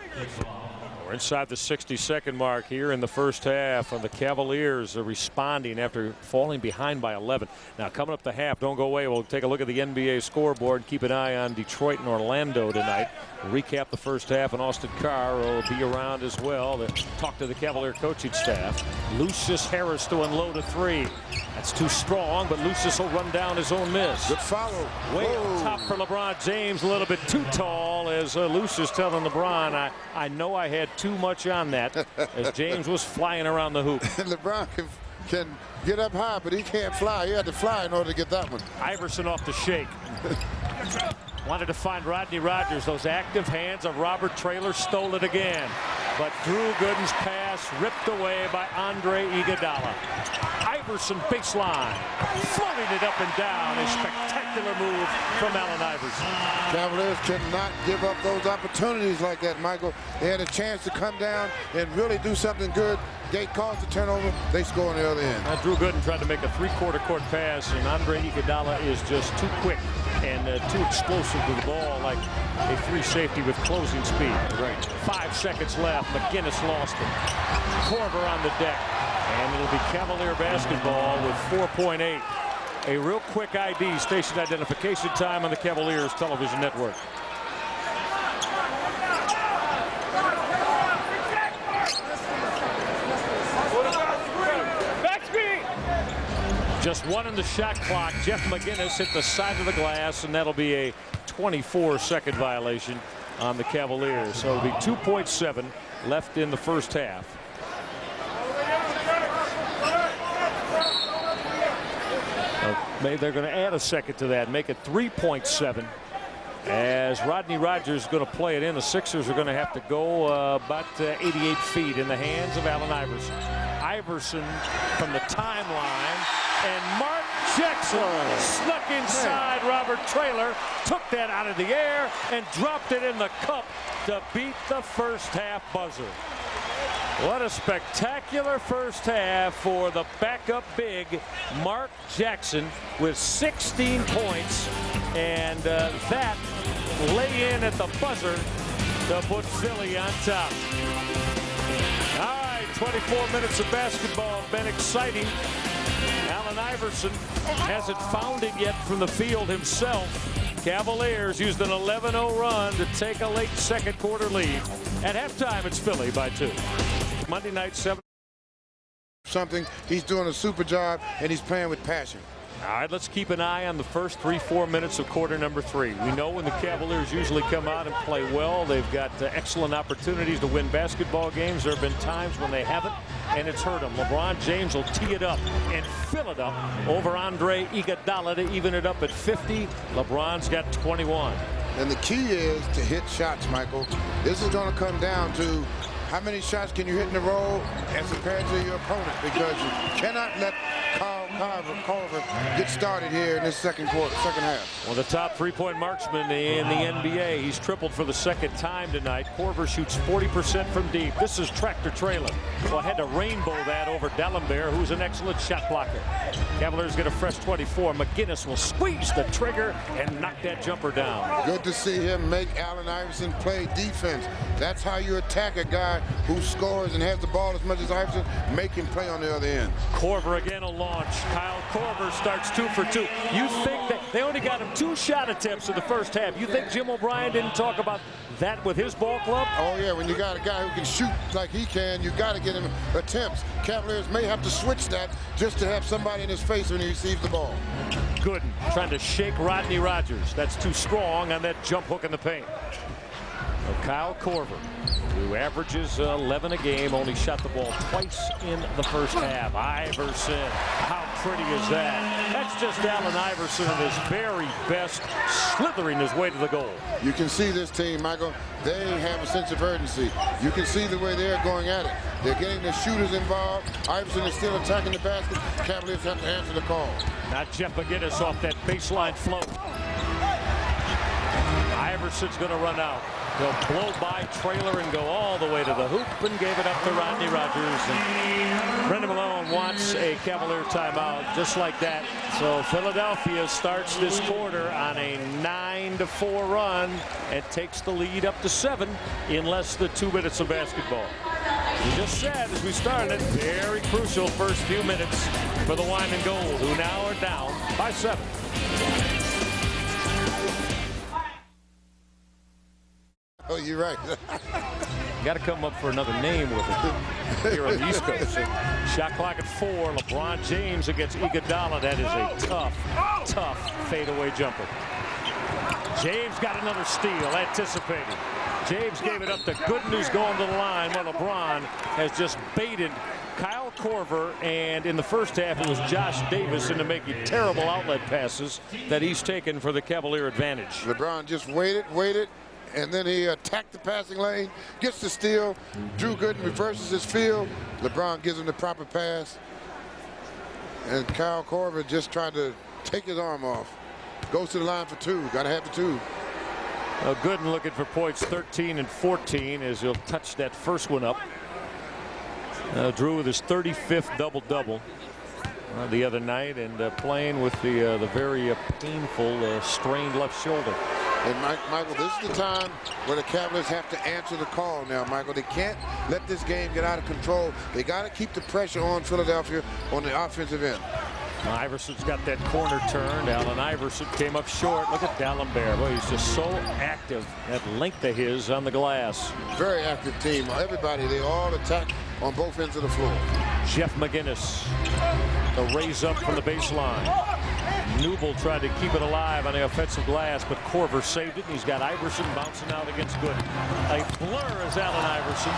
We're inside the 60-second mark here in the first half, and the Cavaliers are responding after falling behind by 11. Now coming up the half, don't go away. We'll take a look at the NBA scoreboard, keep an eye on Detroit and Orlando tonight. We'll recap the first half, and Austin Carr will be around as well to talk to the Cavalier coaching staff. Lucius Harris to unload a 3. That's too strong, but Lucius will run down his own miss. Good follow. Way up top for LeBron James, a little bit too tall, as Lucius telling LeBron, I know I had too much on that, as James was flying around the hoop. LeBron can get up high, but he can't fly. He had to fly in order to get that one. Iverson off the shake. Wanted to find Rodney Rogers. Those active hands of Robert Traylor stole it again. But Drew Gooden's pass ripped away by Andre Iguodala. Iverson baseline, floating it up and down. A spectacular move from Allen Iverson. Cavaliers cannot give up those opportunities like that, Michael. They had a chance to come down and really do something good. They caused the turnover. They score on the other end. Drew Gooden tried to make a three-quarter court pass, and Andre Iguodala is just too quick and too explosive to the ball, like a free safety with closing speed. Right. 5 seconds left. McGinnis lost it. Korver on the deck. And it'll be Cavalier basketball with 4.8. A real quick ID, station identification time on the Cavaliers television network. Just 1 in the shot clock. Jeff McGinnis hit the side of the glass, and that'll be a 24-second violation on the Cavaliers. So it'll be 2.7 left in the first half. Maybe they're going to add a second to that, make it 3.7. As Rodney Rogers is going to play it in, the Sixers are going to have to go about 88 feet in the hands of Allen Iverson. Iverson from the timeline, and Mark Jackson snuck inside Robert Traylor, took that out of the air and dropped it in the cup to beat the first half buzzer. What a spectacular first half for the backup big Mark Jackson with 16 points, and that lay in at the buzzer to put Philly on top. All right, 24 minutes of basketball have been exciting. Allen Iverson hasn't found it yet from the field himself. Cavaliers used an 11-0 run to take a late second quarter lead. At halftime, it's Philly by 2. Monday night, 7. Something. He's doing a super job, and he's playing with passion. All right, let's keep an eye on the first 3-4 minutes of quarter number 3. We know when the Cavaliers usually come out and play well, they've got excellent opportunities to win basketball games. There have been times when they haven't, and it's hurt them. LeBron James will tee it up and fill it up over Andre Iguodala to even it up at 50. LeBron's got 21. And the key is to hit shots, Michael. This is going to come down to how many shots can you hit in a row as compared to your opponent, because you cannot let Karl Carver get started here in this second half. Well, the top three-point marksman in the NBA. He's tripled for the second time tonight. Corver shoots 40% from deep. This is tractor trailer. So I had to rainbow that over D'Alembert, who's an excellent shot blocker. Cavaliers get a fresh 24. McGinnis will squeeze the trigger and knock that jumper down. Good to see him make Allen Iverson play defense. That's how you attack a guy who scores and has the ball as much as Iverson. Make him play on the other end. Corver again a launch. Kyle Korver starts 2 for 2. You think that they only got him 2 shot attempts in the first half. You think Jim O'Brien didn't talk about that with his ball club? Oh yeah, when you got a guy who can shoot like he can, you got to get him attempts. Cavaliers may have to switch that just to have somebody in his face when he receives the ball. Gooden trying to shake Rodney Rogers. That's too strong on that jump hook in the paint. Kyle Korver, who averages 11 a game, only shot the ball twice in the first half. Iverson, how pretty is that? That's just Allen Iverson at his very best, slithering his way to the goal. You can see this team, Michael. They have a sense of urgency. You can see the way they're going at it. They're getting the shooters involved. Iverson is still attacking the basket. Cavaliers have to answer the call. Not Jeff McGinnis off that baseline float. Iverson's going to run out. He'll blow by Traylor and go all the way to the hoop and gave it up to Rodney Rogers. And Brendan Malone wants a Cavalier timeout just like that. So Philadelphia starts this quarter on a 9-4 run and takes the lead up to 7 in less than 2 minutes of basketball. We just said as we started, very crucial first few minutes for the Wine and Gold, who now are down by 7. Oh, you're right. Got to come up for another name with it here on the East Coast. Shot clock at 4. LeBron James against Iguodala. That is a tough fadeaway jumper. James got another steal, anticipating. James gave it up to Gooden, who's going to the line, while LeBron has just baited Kyle Korver, and in the first half it was Josh Davis into making terrible outlet passes that he's taken for the Cavalier advantage. LeBron just waited, and then he attacked the passing lane, gets the steal. Drew Gooden reverses his field. LeBron gives him the proper pass. And Kyle Korver just trying to take his arm off. Goes to the line for 2. Got to have the 2. Gooden looking for points 13 and 14 as he'll touch that first one up. Drew with his 35th double-double the other night, and playing with the very painful strained left shoulder. And Michael, this is the time where the Cavaliers have to answer the call now, Michael. They can't let this game get out of control. They got to keep the pressure on Philadelphia on the offensive end. Iverson's got that corner turned. Allen Iverson came up short. Look at D'Alembert. Boy, he's just so active. That length of his on the glass. Very active team. Everybody, they all attack on both ends of the floor. Jeff McGinnis, a raise up from the baseline. Newble tried to keep it alive on the offensive glass, but Korver saved it. And he's got Iverson bouncing out against Gooden. A blur is Allen Iverson.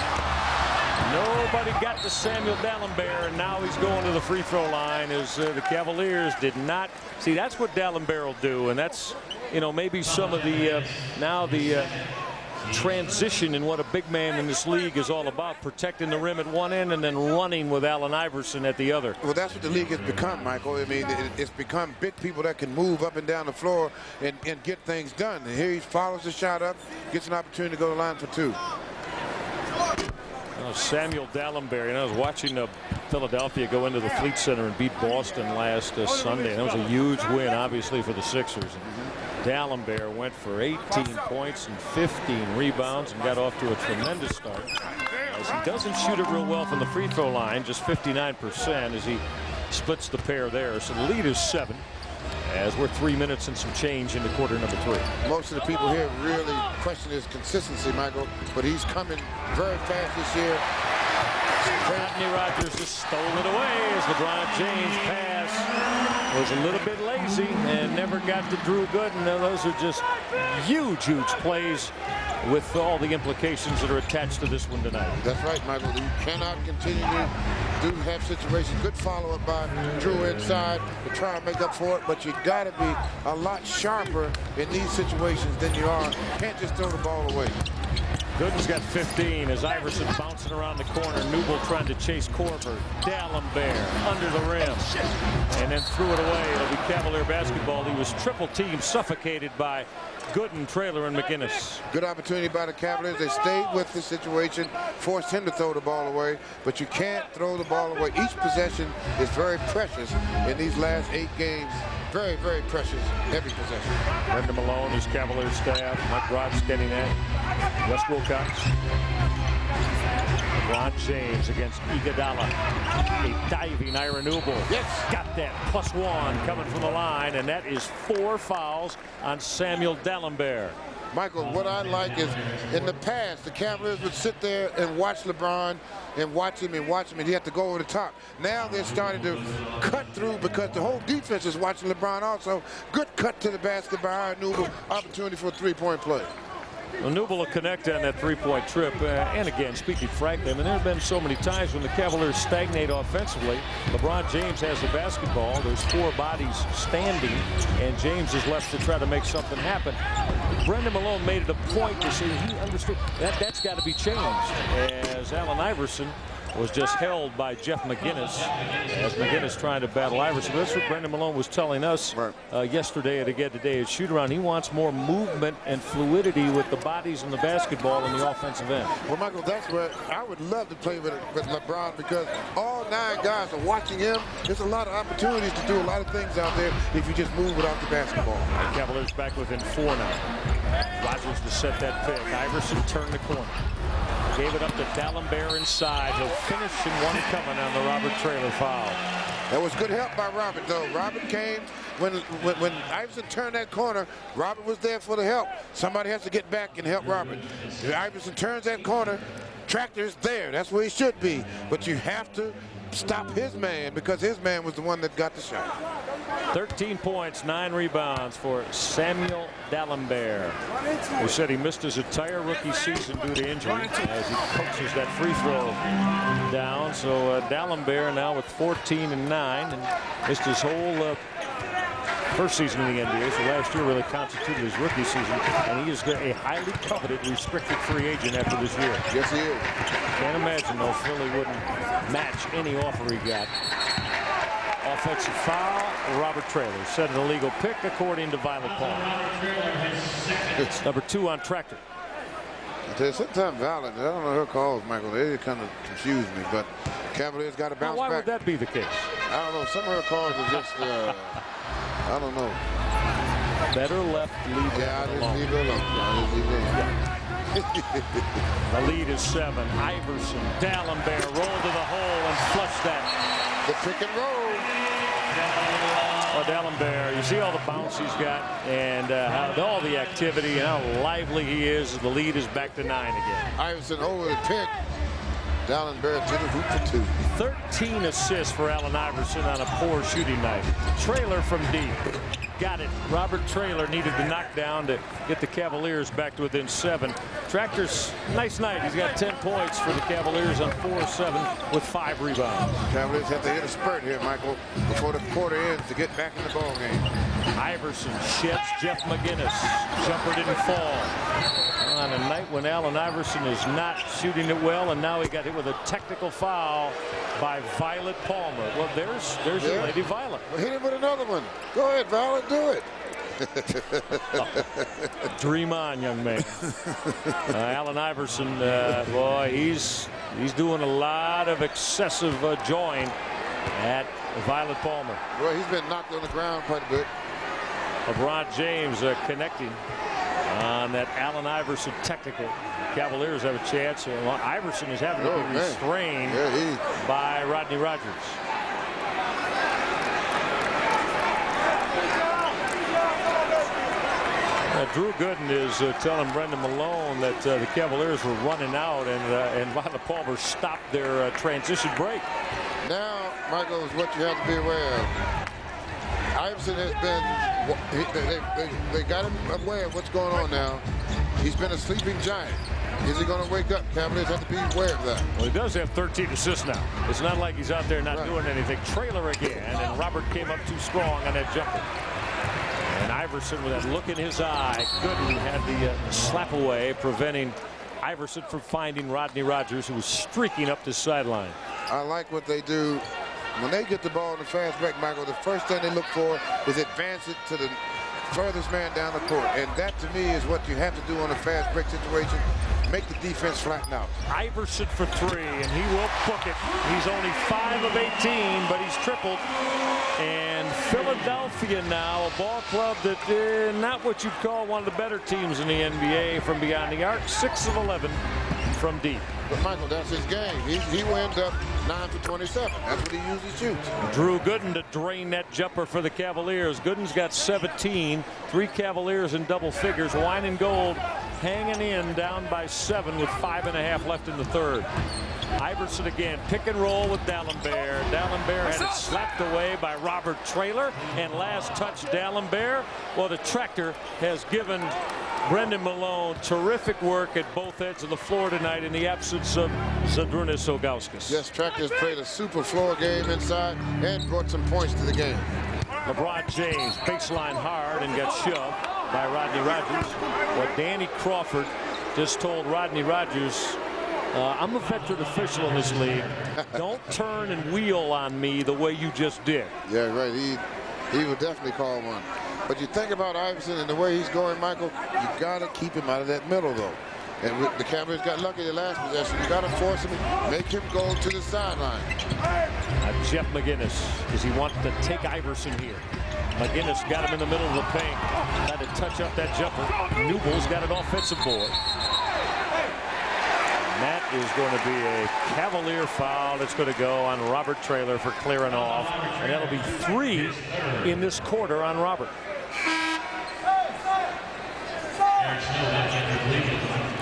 Nobody got to Samuel D'Alembert, and now he's going to the free throw line as the Cavaliers did not. See, that's what D'Alembert will do, and that's, you know, maybe some of the now the transition in what a big man in this league is all about, protecting the rim at one end and then running with Allen Iverson at the other. Well, that's what the league has become, Michael. I mean, it's become big people that can move up and down the floor and get things done. And here he follows the shot up, gets an opportunity to go to the line for 2. Samuel D'Alembert, and I was watching Philadelphia go into the Fleet Center and beat Boston last Sunday. That was a huge win, obviously, for the Sixers. D'Alembert went for 18 points and 15 rebounds and got off to a tremendous start. As he doesn't shoot it real well from the free throw line, just 59% as he splits the pair there. So the lead is 7. As we're 3 minutes and some change into quarter number 3. Most of the people here really question his consistency, Michael, but he's coming very fast this year. Rodney Rogers just stole it away as LeBron James pass was a little bit lazy and never got to Drew Gooden. Now, those are just huge plays with all the implications that are attached to this one tonight. That's right, Michael. You cannot continue to have situations. Good follow-up by Drew inside to try and make up for it, but you got to be a lot sharper in these situations than you are. Can't just throw the ball away. Gooden's got 15 as Iverson bouncing around the corner. Newble trying to chase Korver. D'Alembert under the rim. And then threw it away. It'll be Cavalier basketball. He was triple teamed, suffocated by Gooden, Traylor, and McGinnis. Good opportunity by the Cavaliers. They stayed with the situation, forced him to throw the ball away, but you can't throw the ball away. Each possession is very precious in these last 8 games. Very, very precious, every possession. Brendan Malone, his Cavaliers staff. Mike Rod's getting that. Wes Wilcox. LeBron James against Iguodala. A diving Ira Newble. Yes. Got that. +1 coming from the line, and that is 4 fouls on Samuel D'Alembert. Michael, what I like is in the past, the Cavaliers would sit there and watch LeBron and watch him, and he had to go over the top. Now they're starting to cut through because the whole defense is watching LeBron also. Good cut to the basket by Aaron Newble. Opportunity for a 3-point play. Well, Newble will connect on that 3-point trip. And again, speaking frankly, I mean, there have been so many times when the Cavaliers stagnate offensively. LeBron James has the basketball. There's 4 bodies standing, and James is left to try to make something happen. Brendan Malone made it a point to say he understood that's got to be changed, as Allen Iverson was just held by Jeff McGinnis, as McGinnis trying to battle Iverson. That's what Brendan Malone was telling us yesterday at Again Today at Shoot-Around. He wants more movement and fluidity with the bodies and the basketball in the offensive end. Well, Michael, that's where I would love to play with LeBron, because all 9 guys are watching him. There's a lot of opportunities to do a lot of things out there if you just move without the basketball. The Cavaliers back within 4 now. Rodgers to set that pick. Iverson turned the corner. Gave it up to D'Alembert inside. He'll finish in one coming on the Robert Traylor foul. That was good help by Robert, though. Robert came when Iverson turned that corner. Robert was there for the help. Somebody has to get back and help Robert. If Iverson turns that corner, Tractor's there. That's where he should be. But you have to stop his man, because his man was the one that got the shot. 13 points, 9 rebounds for Samuel D'Alembert, who said he missed his entire rookie season due to injury as he coaches that free throw down. So D'Alembert now with 14 and 9, and missed his whole first season in the NBA. So last year really constituted his rookie season, and he is a highly coveted restricted free agent after this year. Yes, he is. Can't imagine though Philly wouldn't match any offer he got. Offensive foul, Robert Traylor. Set an illegal pick according to Violet Palmer. It's number 2 on Tractor. I tell you, sometimes Violet, I don't know her calls, Michael. They kind of confuse me, but Cavaliers got to bounce why back. Would that be the case? I don't know. Some of her calls are just, I don't know. Better left leave. Yeah, I just leave her alone. I just leave her alone. The lead is 7. Iverson, D'Alembert roll to the hole and flush that. The pick and roll. Oh, D'Alembert, you see all the bounce he's got, and all the activity and how lively he is. The lead is back to 9 again. Iverson over the pick. D'Alembert to the hoop for 2. 13 assists for Allen Iverson on a poor shooting night. Traylor from deep. Got it. Robert Traylor needed the knockdown to get the Cavaliers back to within 7. Tractor's nice night. He's got 10 points for the Cavaliers on 4-7 with 5 rebounds. Cavaliers have to hit a spurt here, Michael, before the quarter ends to get back in the ball game. Iverson sheds Jeff McGinnis. Jumper didn't fall. On a night when Allen Iverson is not shooting it well, and now he got hit with a technical foul by Violet Palmer. Well, there's your lady Violet. Well, hit him with another one. Go ahead, Violet, do it. Dream on, young man. Allen Iverson, boy, he's doing a lot of excessive jawing at Violet Palmer. Well, he's been knocked on the ground quite a bit. LeBron James connecting on that Allen Iverson technical. Cavaliers have a chance. Iverson is having to be restrained by Rodney Rogers. Drew Gooden is telling Brendan Malone that the Cavaliers were running out, and Violet Palmer stopped their transition break. Now, Michael, is what you have to be aware of. Iverson has been, they got him aware of what's going on now. He's been a sleeping giant. Is he going to wake up? Cavaliers have to be aware of that. Well, he does have 13 assists now. It's not like he's out there not doing anything. Traylor again, and Robert came up too strong on that jumper. And Iverson with that look in his eye. Gooden had the slap away, preventing Iverson for finding Rodney Rogers, who was streaking up the sideline. I like what they do. When they get the ball in the fast break, Michael, the first thing they look for is advance it to the furthest man down the court. And that, to me, is what you have to do on a fast break situation. Make the defense flatten out. Iverson for 3, and he will book it. He's only 5 of 18, but he's tripled. And Philadelphia now, a ball club that not what you'd call one of the better teams in the NBA from beyond the arc. 6 of 11 from deep. But Michael, that's his game. He will end up 9 for 27. That's what he usually shoots. Drew Gooden to drain that jumper for the Cavaliers. Gooden's got 17. 3 Cavaliers in double figures. Wine and gold hanging in down by 7 with 5.5 left in the third. Iverson again, pick and roll with D'Alembert. D'Alembert had it slapped away by Robert Traylor, and last touch D'Alembert. Well, the tractor has given Brendan Malone terrific work at both ends of the floor tonight in the absence of Zydrunas Ilgauskas. Yes, Tractor's played a super floor game inside and brought some points to the game. LeBron James baseline hard and got shoved by Rodney Rogers. Well, Danny Crawford just told Rodney Rogers, I'm a veteran official in this league. Don't turn and wheel on me the way you just did. Yeah, right. He would definitely call one. But you think about Iverson and the way he's going, Michael, you got to keep him out of that middle, though. And the Cavaliers got lucky the last possession. You got to force him, make him go to the sideline. Jeff McGinnis, does he want to take Iverson here? McGinnis got him in the middle of the paint. Had to touch up that jumper. Newble's got an offensive board. That is going to be a Cavalier foul. That's going to go on Robert Traylor for clearing off. And that'll be 3 in this quarter on Robert.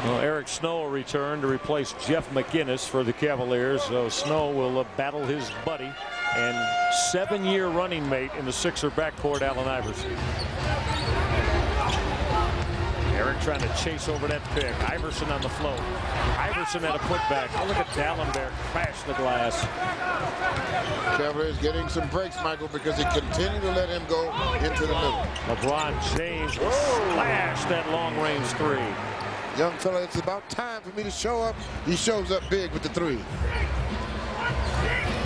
Well, Eric Snow will return to replace Jeff McGinnis for the Cavaliers. So Snow will battle his buddy and 7-year running mate in the Sixer backcourt, Allen Iverson. Eric trying to chase over that pick. Iverson on the float. Iverson at a putback. Oh, look at D'Alembert crash the glass. Cavaliers getting some breaks, Michael, because they continue to let him go into the middle. LeBron James will slash that long-range 3. Young fella, it's about time for me to show up. He shows up big with the 3.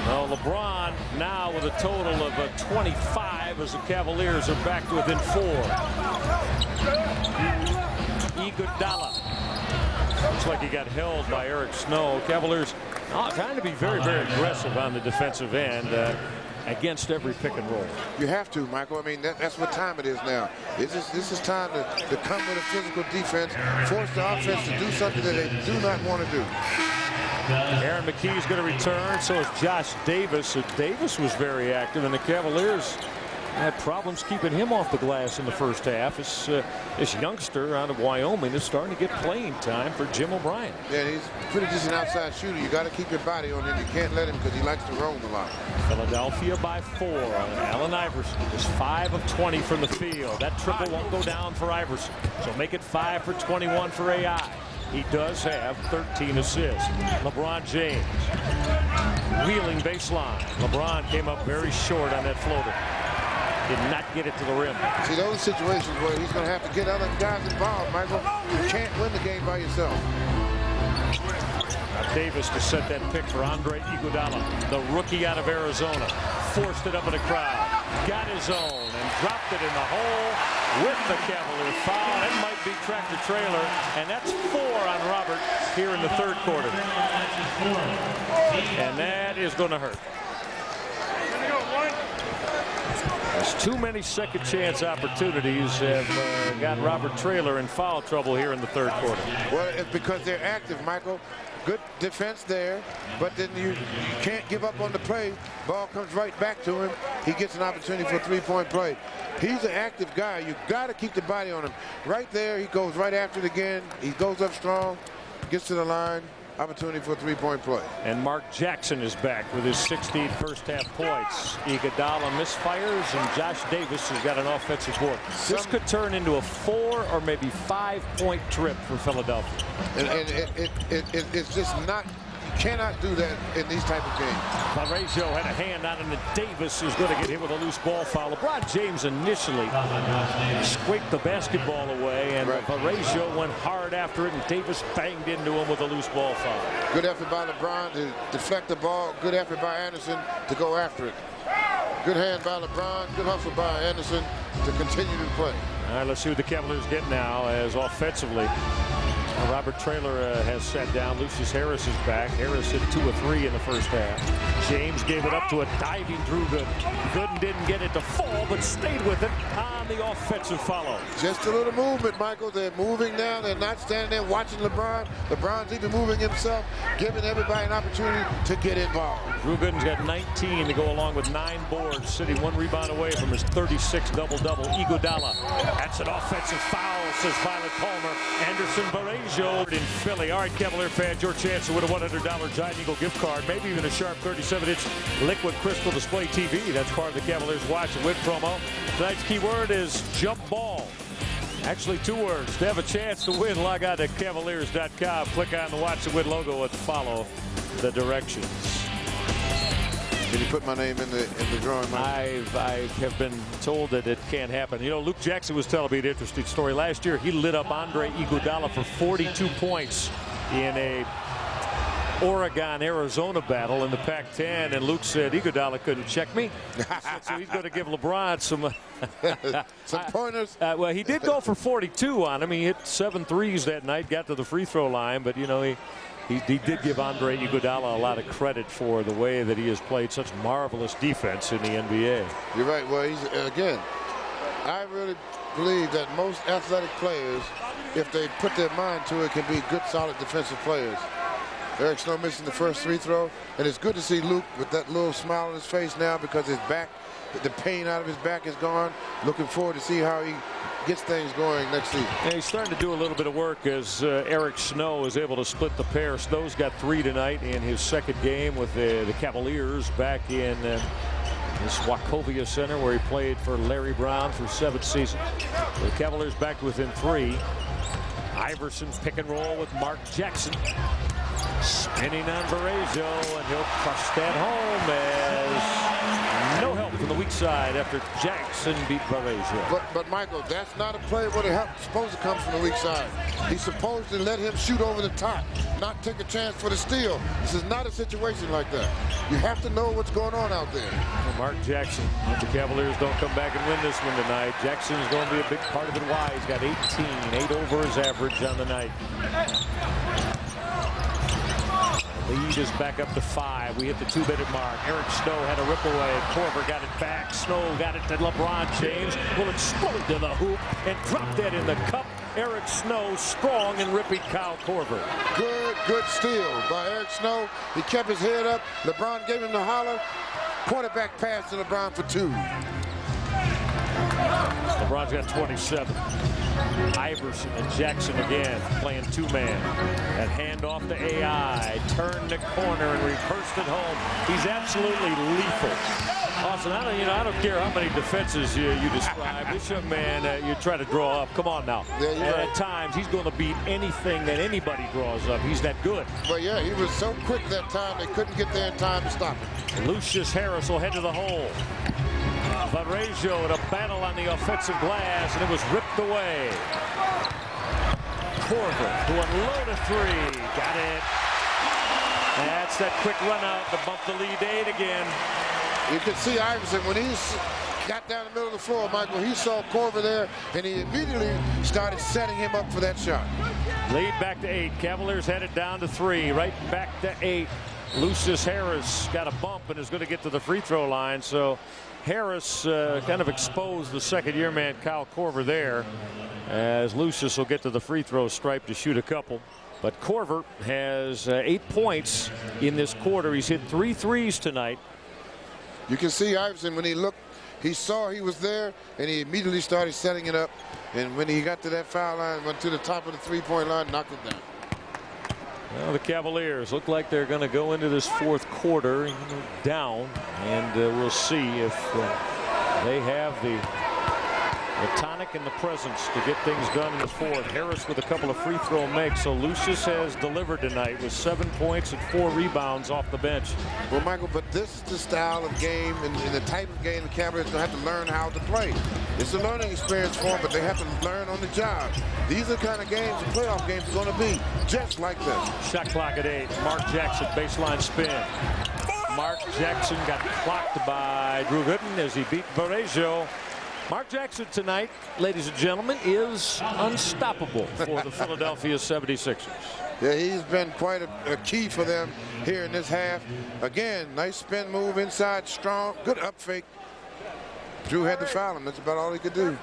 Well, LeBron now with a total of 25 as the Cavaliers are back to within 4. Iguodala. Looks like he got held by Eric Snow. Cavaliers trying to be very, very aggressive on the defensive end against every pick and roll. You have to, Michael. I mean, that's what time it is now. This is time to come with a physical defense, force the offense to do something that they do not want to do. Aaron McKee is going to return. So is Josh Davis. So Davis was very active, and the Cavaliers had problems keeping him off the glass in the first half. This youngster out of Wyoming is starting to get playing time for Jim O'Brien. Yeah, he's pretty decent outside shooter. You got to keep your body on him. You can't let him because he likes to roam a lot. Philadelphia by 4. Allen Iverson is 5 of 20 from the field. That triple won't go down for Iverson. So make it 5 for 21 for AI. He does have 13 assists. LeBron James wheeling baseline. LeBron came up very short on that floater. Did not get it to the rim. See, those situations where he's going to have to get other guys involved, Michael. You can't win the game by yourself. Now Davis to set that pick for Andre Iguodala, the rookie out of Arizona. Forced it up in the crowd. Got his own and dropped it in the hole with the Cavalier foul. That might be tractor trailer, and that's 4 on Robert here in the third quarter. And that is going to hurt. There's too many second chance opportunities have got Robert Traylor in foul trouble here in the third quarter. Well, it's because they're active, Michael. Good defense there, but then you can't give up on the play. Ball comes right back to him. He gets an opportunity for a 3-point play. He's an active guy. You got to keep the body on him. Right there, he goes right after it again. He goes up strong, gets to the line. Opportunity for a 3-point play. And Mark Jackson is back with his 16 first-half points. Iguodala misfires, and Josh Davis has got an offensive board. This could turn into a 4 or maybe 5-point trip for Philadelphia. And it's just not cannot do that in these type of games. Barrejo had a hand on him, and Davis is going to get hit with a loose ball foul. LeBron James initially squeaked the basketball away, and Barrejo went hard after it, and Davis banged into him with a loose ball foul. Good effort by LeBron to deflect the ball. Good effort by Anderson to go after it. Good hand by LeBron. Good hustle by Anderson to continue to play. All right, let's see what the Cavaliers get now as offensively. Robert Traylor has sat down. Lucius Harris is back. Harris hit 2 of 3 in the first half. James gave it up to a diving Drew Gooden. Gooden didn't get it to fall, but stayed with it on the offensive follow. Just a little movement, Michael. They're moving now. They're not standing there watching LeBron. LeBron's even moving himself, giving everybody an opportunity to get involved. Drew Gooden's got 19 to go along with 9 boards, sitting 1 rebound away from his 36 double-double. Iguodala. That's an offensive foul, says Violet Palmer. Anderson Barrejo in Philly. All right, Cavalier fans, your chance to win a $100 Giant Eagle gift card, maybe even a sharp 37-inch liquid crystal display TV. That's part of the Cavaliers Watch and Win promo. Tonight's keyword is jump ball. Actually, 2 words. To have a chance to win, log on to Cavaliers.com. Click on the Watch and Win logo and follow the directions. Can you put my name in the drawing? I have been told that it can't happen. You know, Luke Jackson was telling me an interesting story. Last year, he lit up Andre Iguodala for 42 points in a Oregon-Arizona battle in the Pac-10, and Luke said Iguodala couldn't check me. So he's going to give LeBron some pointers. Well, he did go for 42 on him. He hit 7 threes that night, got to the free throw line, but you know he did give Andre Iguodala a lot of credit for the way that he has played such marvelous defense in the NBA. You're right. Well, again, I really believe that most athletic players, if they put their mind to it, can be good, solid defensive players. Eric Snow missing the first free throw, and it's good to see Luke with that little smile on his face now because his back, the pain out of his back is gone. Looking forward to see how he gets things going next season. And he's starting to do a little bit of work as Eric Snow is able to split the pair. Snow's got 3 tonight in his second game with the Cavaliers back in this Wachovia Center where he played for Larry Brown for 7 seasons. The Cavaliers back within 3. Iverson pick and roll with Mark Jackson. Spinning on Barrejo, and he'll crush that home as no help from the weak side after Jackson beat Barrejo. But Michael, that's not a play where the help's supposed to come from the weak side. He's supposed to let him shoot over the top, not take a chance for the steal. This is not a situation like that. You have to know what's going on out there. Well, Mark Jackson, if the Cavaliers don't come back and win this one tonight, Jackson's going to be a big part of it. Why? He's got 8 over his average on the night. Lead is back up to 5. We hit the 2-minute mark. Eric Snow had a rip away. Korver got it back. Snow got it to LeBron James. Will explode to the hoop and drop that in the cup. Eric Snow strong and ripping Kyle Korver. Good steal by Eric Snow. He kept his head up. LeBron gave him the holler. Quarterback pass to LeBron for 2. LeBron's got 27. Iverson and Jackson again playing 2-man. That handoff to AI, turned the corner and reversed it home. He's absolutely lethal. Austin, I don't care how many defenses you describe. This young man, you try to draw up. Come on now. Yeah, and at times he's going to beat anything that anybody draws up. He's that good. But yeah, he was so quick that time they couldn't get there in time to stop him. Lucius Harris will head to the hole. Barrejo in a battle on the offensive glass, and it was ripped away. Korver to unload a 3. Got it. That's that quick run out to bump the lead 8 again. You could see Iverson when he got down the middle of the floor, Michael, he saw Korver there, and he immediately started setting him up for that shot. Lead back to 8. Cavaliers headed down to 3. Right back to 8. Lucius Harris got a bump and is going to get to the free throw line. So Harris kind of exposed the second-year man Kyle Korver there, as Lucius will get to the free throw stripe to shoot a couple. But Korver has 8 points in this quarter. He's hit 3 threes tonight. You can see Iverson when he looked, he saw he was there, and he immediately started setting it up. And when he got to that foul line, went to the top of the three-point line, knocked it down. Well, the Cavaliers look like they're going to go into this fourth quarter down, and we'll see if they have the The tonic and the presence to get things done in the fourth. Harris with a couple of free throw makes. So Lucius has delivered tonight with 7 points and 4 rebounds off the bench. Well, Michael, but this is the style of game and the type of game the Cavaliers going to have to learn how to play. It's a learning experience for them, but they have to learn on the job. These are the kind of games, the playoff games, are going to be just like this. Shot clock at 8. Mark Jackson, baseline spin. Mark Jackson got clocked by Drew Gooden as he beat Varejao. Mark Jackson tonight, ladies and gentlemen, is unstoppable for the Philadelphia 76ers. Yeah, he's been quite a key for them here in this half. Again, nice spin move inside, strong, good up fake. Drew had to foul him. That's about all he could do.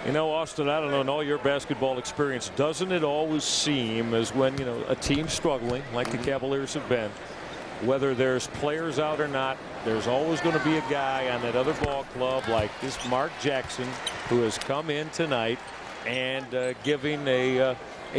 You know, Austin, I don't know, in all your basketball experience, doesn't it always seem as when, you know, a team's struggling, like the Cavaliers have been, whether there's players out or not, there's always going to be a guy on that other ball club like this Mark Jackson who has come in tonight and giving a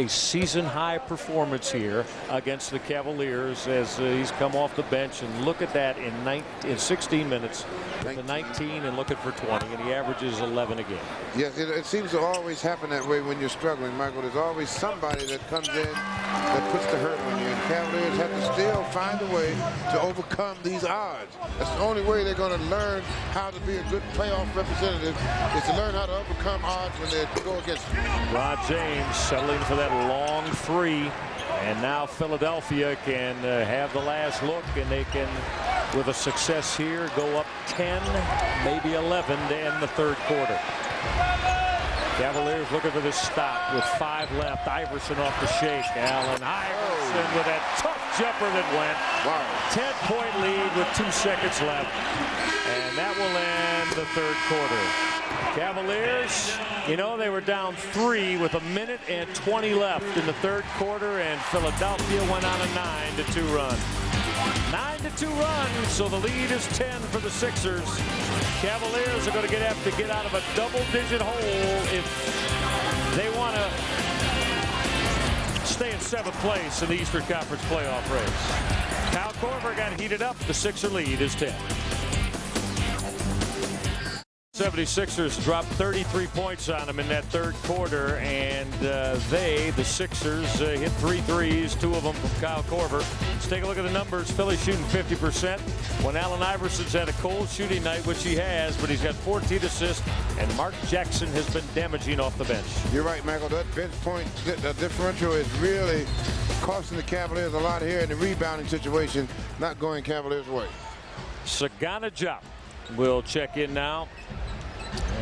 season-high performance here against the Cavaliers as he's come off the bench. And look at that in 16 minutes. The 19 and looking for 20, and he averages 11 a game. Yes, it seems to always happen that way when you're struggling, Michael. There's always somebody that comes in that puts the hurt on you. And Cavaliers have to still find a way to overcome these odds. That's the only way they're going to learn how to be a good playoff representative, is to learn how to overcome odds when they go against you. Rod James settling for that long three. And now Philadelphia can have the last look, and they can, with a success here, go up 10, maybe 11 to end the third quarter. Cavaliers looking for this stop with 5 left. Iverson off the shake. Allen Iverson with that tough jumper that went. Wow. 10-point lead with 2 seconds left. And that will end the third quarter. Cavaliers, you know, they were down 3 with 1 minute and 20 left in the third quarter, and Philadelphia went on a 9-2 run. 9-2 run, so the lead is 10 for the Sixers. Cavaliers are going to have to get out of a double-digit hole if they want to stay in 7th place in the Eastern Conference playoff race. Kyle Korver got heated up. The Sixer lead is 10. 76ers dropped 33 points on them in that third quarter, and the Sixers, hit 3 threes, 2 of them from Kyle Korver. Let's take a look at the numbers. Philly shooting 50% when Allen Iverson's had a cold shooting night, which he has, but he's got 14 assists, and Mark Jackson has been damaging off the bench. You're right, Michael. That bench point differential is really costing the Cavaliers a lot here in the rebounding situation, not going Cavaliers' way. Sagana Diop will check in now.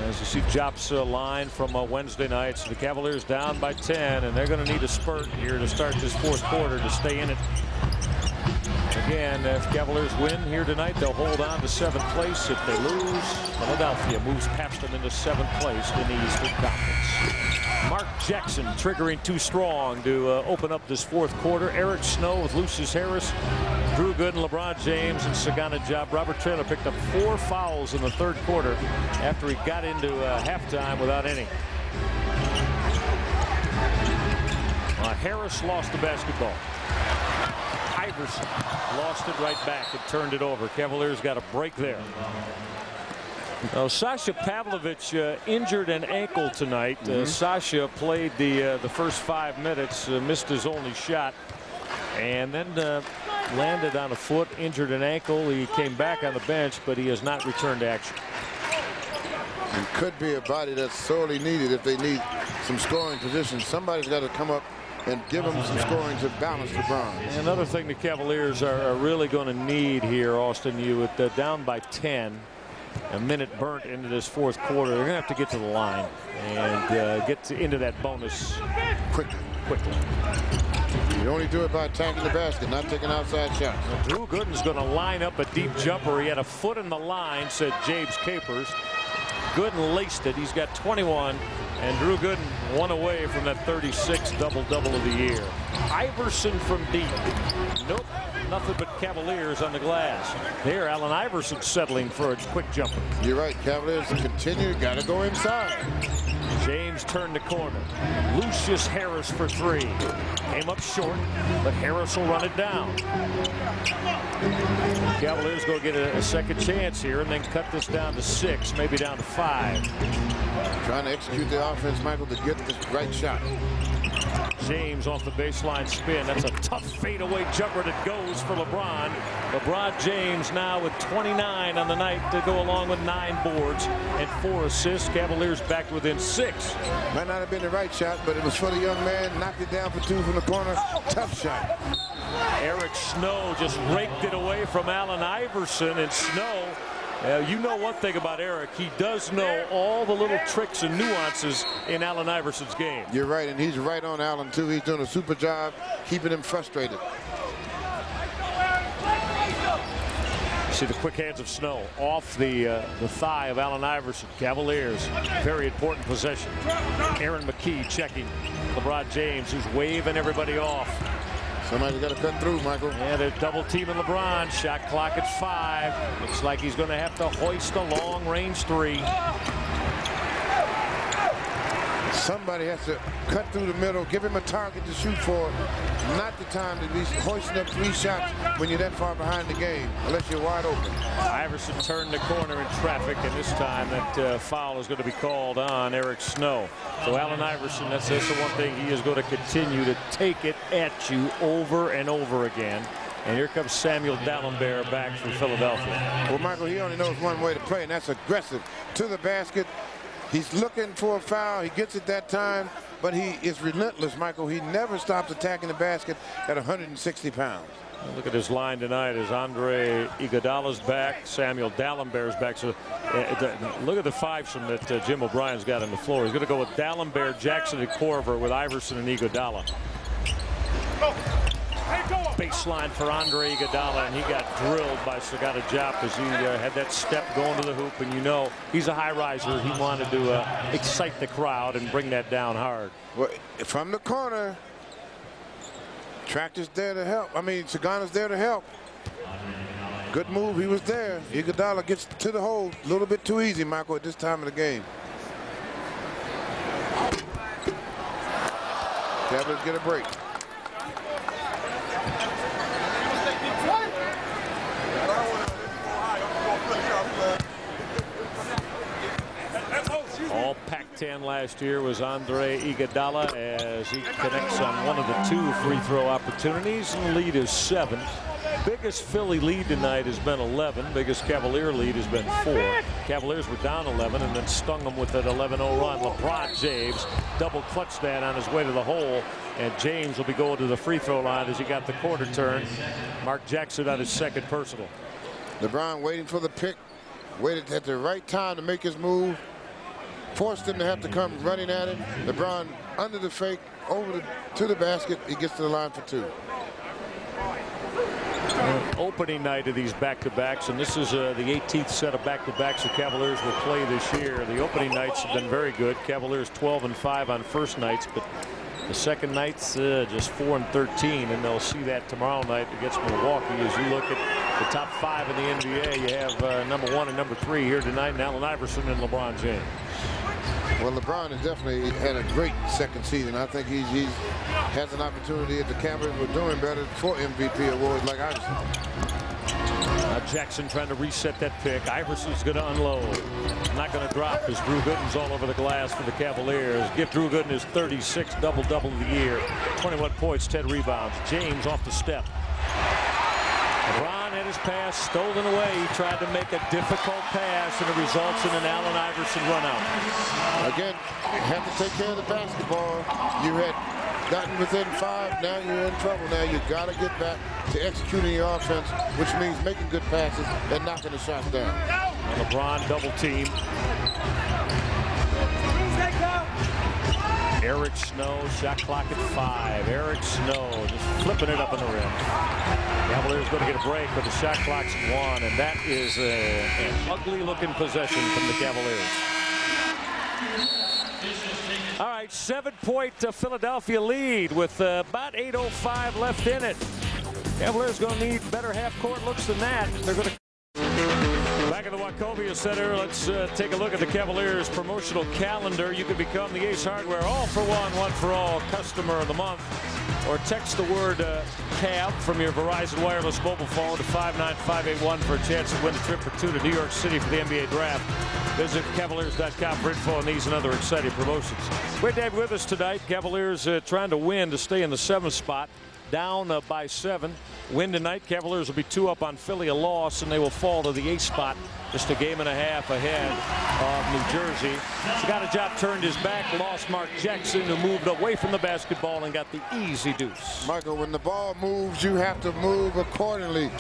As you see Diop's line from Wednesday night. So the Cavaliers down by 10, and they're going to need a spurt here to start this fourth quarter to stay in it. Again, if Cavaliers win here tonight, they'll hold on to 7th place. If they lose, Philadelphia moves past them into 7th place in the Eastern Conference. Mark Jackson triggering too strong to open up this fourth quarter. Eric Snow with Lucius Harris, Drew Gooden, LeBron James, and Sagana Diop. Robert Taylor picked up 4 fouls in the third quarter after he got into halftime without any. Harris lost the basketball. Iverson lost it right back and turned it over. Cavaliers got a break there. Now, Sasha Pavlovich injured an ankle tonight. Sasha played the first 5 minutes, missed his only shot, and then landed on a foot, injured an ankle. He came back on the bench, but he has not returned to action. It could be a body that's sorely needed if they need some scoring positions. Somebody's got to come up and give them some scoring to balance LeBron. Another thing the Cavaliers are really going to need here, Austin, with down by 10, a minute burnt into this fourth quarter, they're going to have to get to the line and get into that bonus quickly. You only do it by attacking the basket, not taking outside shots. Drew Gooden's going to line up a deep jumper. He had a foot in the line, said James Capers. Gooden laced it. He's got 21, and Drew Gooden 1 away from that 36th double-double of the year. Iverson from deep. Nope, nothing but Cavaliers on the glass. There, Allen Iverson settling for a quick jumper. You're right, Cavaliers continue, got to go inside. James turned the corner. Lucius Harris for 3. Came up short, but Harris will run it down. Cavaliers go get a second chance here and then cut this down to 6, maybe down to 5. Trying to execute the offense, Michael, to get the right shot. James off the baseline spin. That's a tough fadeaway jumper that goes for LeBron. LeBron James now with 29 on the night to go along with 9 boards and 4 assists. Cavaliers back within 6. Might not have been the right shot, but it was for the young man. Knocked it down for 2 from the corner. Tough shot. Eric Snow just raked it away from Allen Iverson, and Snow, you know one thing about Eric, he does know all the little tricks and nuances in Allen Iverson's game. You're right, and he's right on Allen too. He's doing a super job keeping him frustrated. See the quick hands of Snow off the thigh of Allen Iverson. Cavaliers, very important possession. Aaron McKee checking LeBron James, who's waving everybody off. Somebody's got to cut through, Michael. Yeah, they're double teaming LeBron. Shot clock at 5. Looks like he's going to have to hoist a long-range 3. Somebody has to cut through the middle, give him a target to shoot for. Not the time to be hoisting up 3 shots when you're that far behind the game, unless you're wide open. Iverson turned the corner in traffic, and this time that foul is going to be called on Eric Snow. So Allen Iverson, that's the one thing he is going to continue to take it at you over and over again. And here comes Samuel Dalembert back from Philadelphia. Well, Michael, he only knows one way to play, and that's aggressive to the basket. He's looking for a foul. He gets it that time, but he is relentless, Michael. He never stops attacking the basket at 160 pounds. Look at his line tonight as Andre Iguodala's back, Samuel Dalembert's back. So look at the 5-some that Jim O'Brien's got on the floor. He's going to go with Dalembert, Jackson, and Korver with Iverson and Iguodala. Baseline for Andre Iguodala, and he got drilled by Sagata Diop as he had that step going to the hoop. And you know he's a high riser. He wanted to excite the crowd and bring that down hard. Well, from the corner, Tractor's there to help. I mean, Sagana's there to help. Good move. He was there. Iguodala gets to the hole a little bit too easy, Michael, at this time of the game. Cavaliers get a break. All Pac-10 last year was Andre Iguodala as he connects on one of the 2 free throw opportunities, and the lead is 7. Biggest Philly lead tonight has been 11. Biggest Cavalier lead has been 4. Cavaliers were down 11 and then stung them with that 11-0 run. LeBron James double clutch that on his way to the hole, and James will be going to the free throw line as he got the quarter turn. Mark Jackson on his 2nd personal. LeBron waiting for the pick, waited at the right time to make his move. Forced him to have to come running at him. LeBron under the fake, over to the basket. He gets to the line for 2. Opening night of these back-to-backs, and this is the 18th set of back-to-backs the Cavaliers will play this year. The opening nights have been very good. Cavaliers 12-5 on first nights, but the second nights just 4-13, and they'll see that tomorrow night against Milwaukee. As you look at the top 5 in the NBA, you have number 1 and number 3 here tonight, and Allen Iverson and LeBron James. Well, LeBron has definitely had a great second season. I think he has an opportunity if the Cavaliers were doing better for MVP awards like Iverson. Now Jackson trying to reset that pick. Iverson's going to unload. Not going to drop as Drew Gooden's all over the glass for the Cavaliers. Give Drew Gooden his 36th double-double of the year. 21 points, 10 rebounds. James off the step. LeBron had his pass stolen away. He tried to make a difficult pass, and it results in an Allen Iverson run out. Again, you have to take care of the basketball. You had gotten within 5. Now you're in trouble. Now you got to get back to executing your offense, which means making good passes and knocking the shots down. And LeBron double team. Eric Snow, shot clock at 5. Eric Snow just flipping it up in the rim. Cavaliers going to get a break, but the shot clock's at 1, and that is an ugly-looking possession from the Cavaliers. All right, 7-point Philadelphia lead with about 8:05 left in it. Cavaliers going to need better half-court looks than that. They're going to back Back at the Wachovia Center, let's take a look at the Cavaliers promotional calendar. You can become the Ace Hardware all-for-one, one-for-all customer of the month. Or text the word CAV from your Verizon wireless mobile phone to 59581 for a chance to win a trip for 2 to New York City for the NBA Draft. Visit Cavaliers.com for info on these and other exciting promotions. Great to have you with us tonight. Cavaliers trying to win to stay in the 7th spot. Down by 7. Win tonight. Cavaliers will be 2 up on Philly. A loss, and they will fall to the 8th spot. Just a game and a half ahead of New Jersey. Got turned his back. Lost Mark Jackson, who moved away from the basketball and got the easy deuce. Michael, when the ball moves, you have to move accordingly.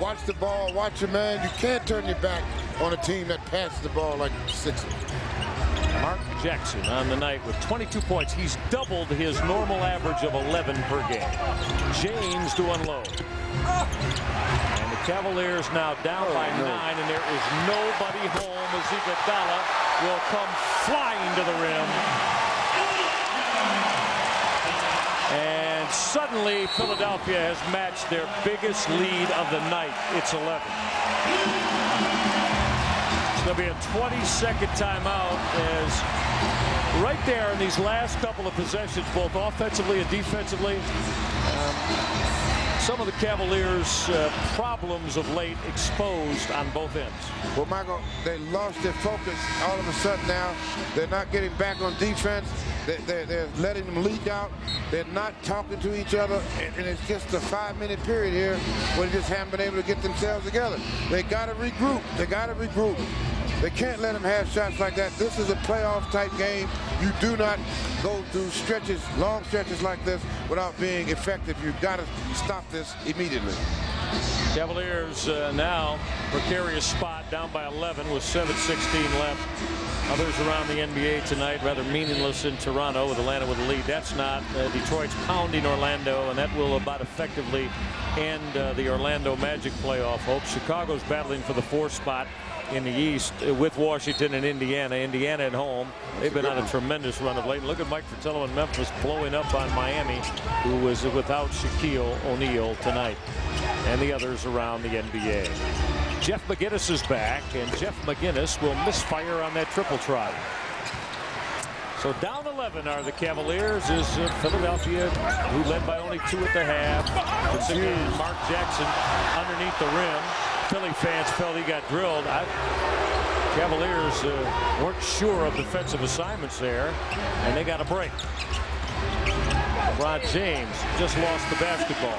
Watch the ball. Watch your man. You can't turn your back on a team that passes the ball like Sixers. Mark Jackson on the night with 22 points. He's doubled his normal average of 11 per game. James to unload. And the Cavaliers now down by 9, and there is nobody home as Iguodala will come flying to the rim. And suddenly Philadelphia has matched their biggest lead of the night. It's 11. There'll be a 20-second timeout as right there in these last couple of possessions, both offensively and defensively, some of the Cavaliers' problems of late exposed on both ends. Well, Michael, they lost their focus all of a sudden now. They're not getting back on defense. They're letting them leak out. They're not talking to each other. And it's just a 5-minute period here where they just haven't been able to get themselves together. They got to regroup. They got to regroup. They can't let them have shots like that. This is a playoff-type game. You do not go through stretches, long stretches like this without being effective. You've got to stop this immediately. Cavaliers now precarious spot, down by 11 with 7:16 left. Others around the NBA tonight rather meaningless in Toronto with Atlanta with the lead. That's not. Detroit's pounding Orlando, and that will about effectively end the Orlando Magic playoff hopes. Chicago's battling for the 4th spot in the East with Washington and Indiana. Indiana at home. They've been on a tremendous run of late. And look at Mike Fratello in Memphis blowing up on Miami, who was without Shaquille O'Neal tonight, and the others around the NBA. Jeff McGinnis is back, and Jeff McGinnis will misfire on that triple try. So down 11 are the Cavaliers as Philadelphia, who led by only 2 at the half. Considering Mark Jackson underneath the rim. Philly fans felt he got drilled. Cavaliers weren't sure of defensive assignments there, and they got a break. LeBron James just lost the basketball.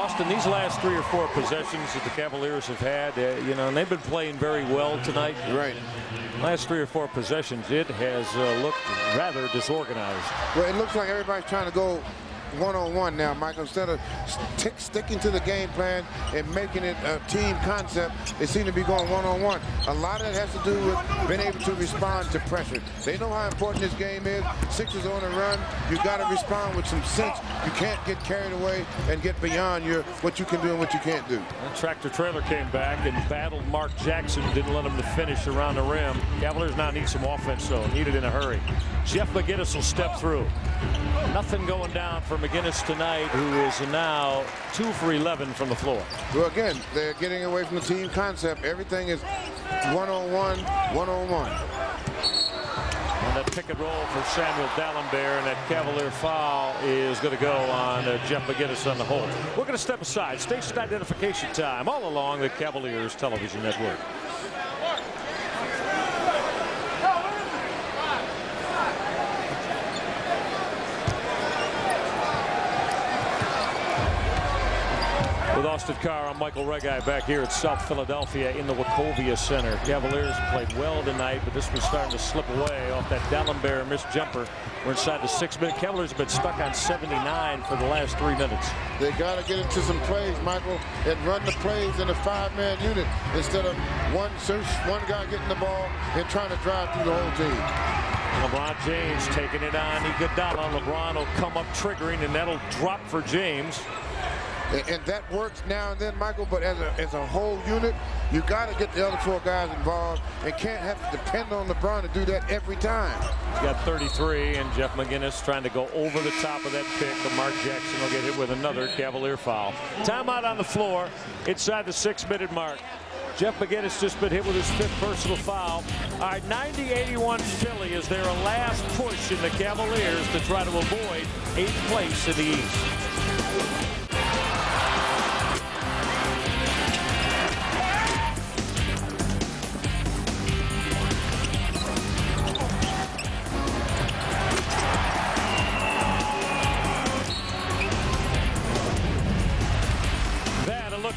Austin, these last 3 or 4 possessions that the Cavaliers have had, and they've been playing very well tonight. Right. Last 3 or 4 possessions, it has looked rather disorganized. Well, it looks like everybody's trying to go one-on-one now, Michael. Instead of sticking to the game plan and making it a team concept, they seem to be going one-on-one. A lot of it has to do with being able to respond to pressure. They know how important this game is. Sixers on a run. You got to respond with some sense. You can't get carried away and get beyond what you can do and what you can't do. That tractor trailer came back and battled Mark Jackson. Didn't let him to finish around the rim. Cavaliers now need some offense, though. Need it in a hurry. Jeff McGinnis will step through. Nothing going down for McGinnis tonight, who is now 2 for 11 from the floor. Well, again, they're getting away from the team concept. Everything is one-on-one, one-on-one. And that pick and roll for Samuel Dalembert, and that Cavalier foul is going to go on Jeff McGinnis on the hold. We're going to step aside. Station identification time all along the Cavaliers television network. With Austin Carr, I'm Michael Regai back here at South Philadelphia in the Wachovia Center. Cavaliers played well tonight, but this was starting to slip away off that Dalembert missed jumper. We're inside the 6-minute. Cavaliers have been stuck on 79 for the last 3 minutes. They got to get into some plays, Michael, and run the plays in a 5-man unit instead of one guy getting the ball and trying to drive through the whole team. LeBron James taking it on Iguodala. LeBron will come up triggering, and that'll drop for James. And that works now and then, Michael, but as a whole unit, you got to get the other 4 guys involved and can't have to depend on LeBron to do that every time. He's got 33, and Jeff McGinnis trying to go over the top of that pick, but Mark Jackson will get hit with another Cavalier foul. Timeout on the floor inside the 6-minute mark. Jeff McGinnis just been hit with his 5th personal foul. All right, 90-81 Philly is their last push in the Cavaliers to try to avoid 8th place in the East.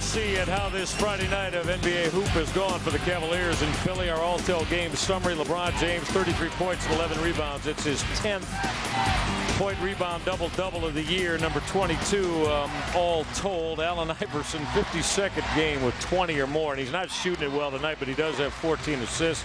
See at how this Friday night of NBA hoop has gone for the Cavaliers in Philly. Our all-tell game summary: LeBron James 33 points and 11 rebounds. It's his 10th point rebound double-double of the year, number 22 all told. Allen Iverson 52nd game with 20 or more, and he's not shooting it well tonight, but he does have 14 assists.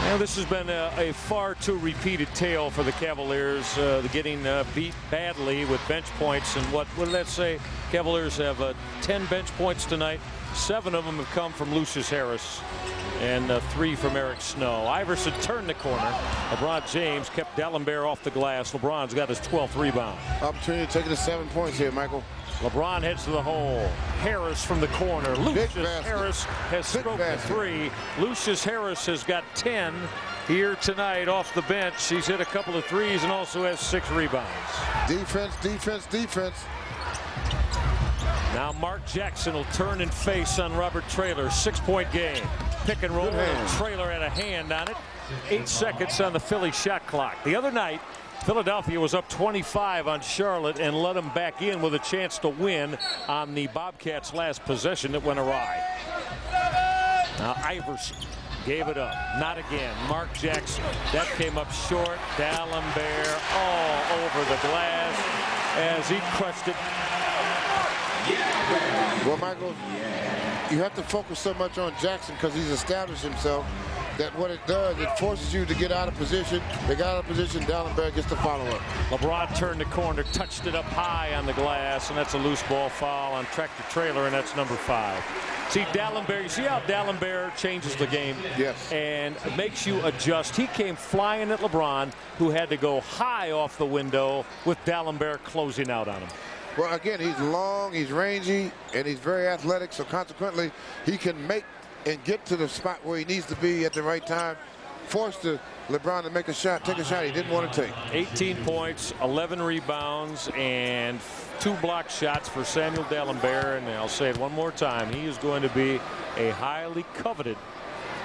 And this has been a far too repeated tale for the Cavaliers, getting beat badly with bench points. And what did that say? Cavaliers have 10 bench points tonight. 7 of them have come from Lucius Harris and 3 from Eric Snow. Iverson turned the corner. LeBron James kept D'Alembert off the glass. LeBron's got his 12th rebound. Opportunity to take it to 7 points here, Michael. LeBron heads to the hole. Harris from the corner. Lucius Harris has stroked the 3. Lucius Harris has got 10 here tonight off the bench. He's hit a couple of threes and also has 6 rebounds. Defense, defense, defense. Now Mark Jackson will turn and face on Robert Traylor. 6-point game. Pick and roll. Traylor had a hand on it. 8 seconds on the Philly shot clock. The other night, Philadelphia was up 25 on Charlotte and let them back in with a chance to win on the Bobcats' last possession that went awry. Now Iverson gave it up. Not again. Mark Jackson. That came up short. D'Alembert all over the glass as he crushed it. Well, Michael, you have to focus so much on Jackson because he's established himself that what it does, it forces you to get out of position. They got out of position. D'Alembert gets the follow-up. LeBron turned the corner, touched it up high on the glass, and that's a loose ball foul on Tractor Trailer, and that's number 5. See D'Alembert, you see how D'Alembert changes the game? Yes. And makes you adjust. He came flying at LeBron, who had to go high off the window with D'Alembert closing out on him. Well, again, he's long, he's rangy, and he's very athletic, so consequently, he can make and get to the spot where he needs to be at the right time. Forced LeBron to make a shot, take a shot he didn't want to take. 18 points, 11 rebounds, and 2 block shots for Samuel D'Alembert. And I'll say it one more time, he is going to be a highly coveted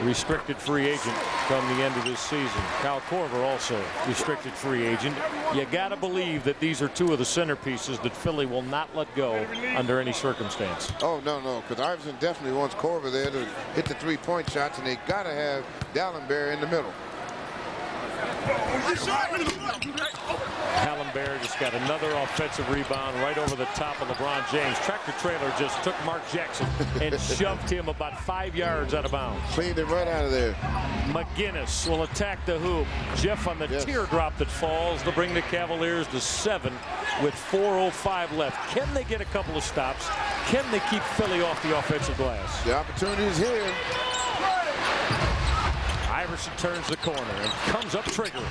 restricted free agent come the end of this season. Kyle Korver also restricted free agent. You got to believe that these are 2 of the centerpieces that Philly will not let go under any circumstance. Oh, no, because Iverson definitely wants Korver there to hit the 3-point shots, and they got to have D'Alembert in the middle. D'Alembert just got another offensive rebound right over the top of LeBron James. Tractor Trailer just took Mark Jackson and shoved him about 5 yards out of bounds. Cleaned it right out of there. McGinnis will attack the hoop. Jeff on the teardrop that falls to bring the Cavaliers to 7 with 4:05 left. Can they get a couple of stops? Can they keep Philly off the offensive glass? The opportunity is here. Iverson turns the corner and comes up triggering.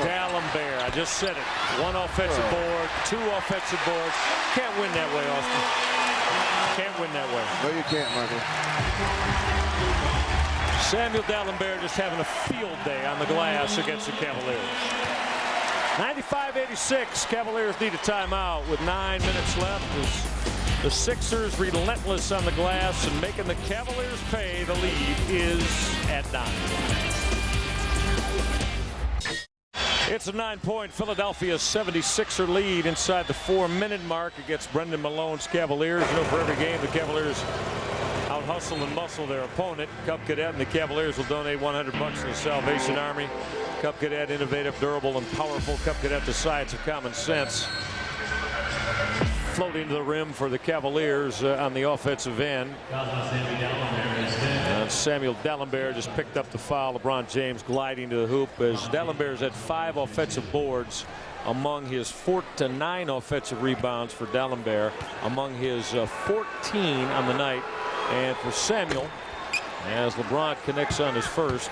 D'Alembert, I just said it. 1 offensive board, 2 offensive boards. Can't win that way, Austin. Can't win that way. No, you can't, Michael. Samuel D'Alembert just having a field day on the glass against the Cavaliers. 95-86. Cavaliers need a timeout with 9 minutes left. The Sixers relentless on the glass and making the Cavaliers pay. The lead is at 9. It's a 9-point Philadelphia 76er lead inside the 4-minute mark against Brendan Malone's Cavaliers. You know, for every game the Cavaliers out-hustle and muscle their opponent. Cub Cadet and the Cavaliers will donate $100 to the Salvation Army. Cub Cadet, innovative, durable, and powerful. Cub Cadet, the science of common sense. Floating to the rim for the Cavaliers on the offensive end. Samuel D'Alembert just picked up the foul. LeBron James gliding to the hoop as D'Alembert's at 5 offensive boards among his 4 to 9 offensive rebounds for D'Alembert among his 14 on the night. And for Samuel, as LeBron connects on his first.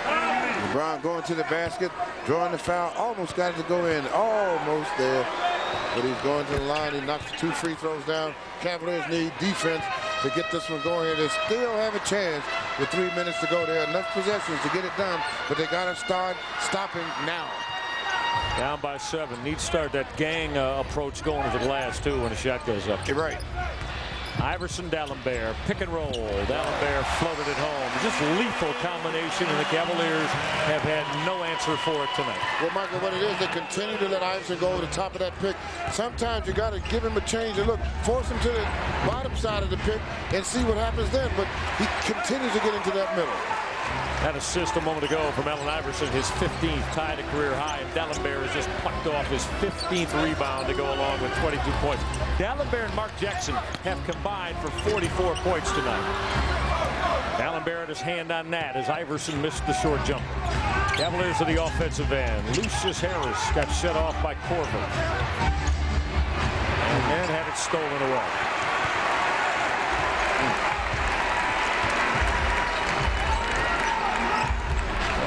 LeBron going to the basket, drawing the foul, almost got it to go in, almost there. But he's going to the line. He knocks 2 free throws down. Cavaliers need defense. to get this one going here. They still have a chance with 3 minutes to go. There are enough possessions to get it done, but they got to start stopping now. Down by 7. Need to start that gang approach going to the glass, too, when the shot goes up. You're right. Iverson, Dalembert, pick and roll. Dalembert floated it home. Just lethal combination, and the Cavaliers have had no answer for it tonight. Well, Michael, what it is, they continue to let Iverson go over the top of that pick. Sometimes you got to give him a change of look, force him to the bottom side of the pick, and see what happens then. But he continues to get into that middle. That assist a moment ago from Allen Iverson, his 15th, tied a career high, and Dalembert has just plucked off his 15th rebound to go along with 22 points. Dalembert and Mark Jackson have combined for 44 points tonight. Dalembert had his hand on that as Iverson missed the short jumper. Cavaliers to the offensive end. Lucius Harris got shut off by Corver and had it stolen away.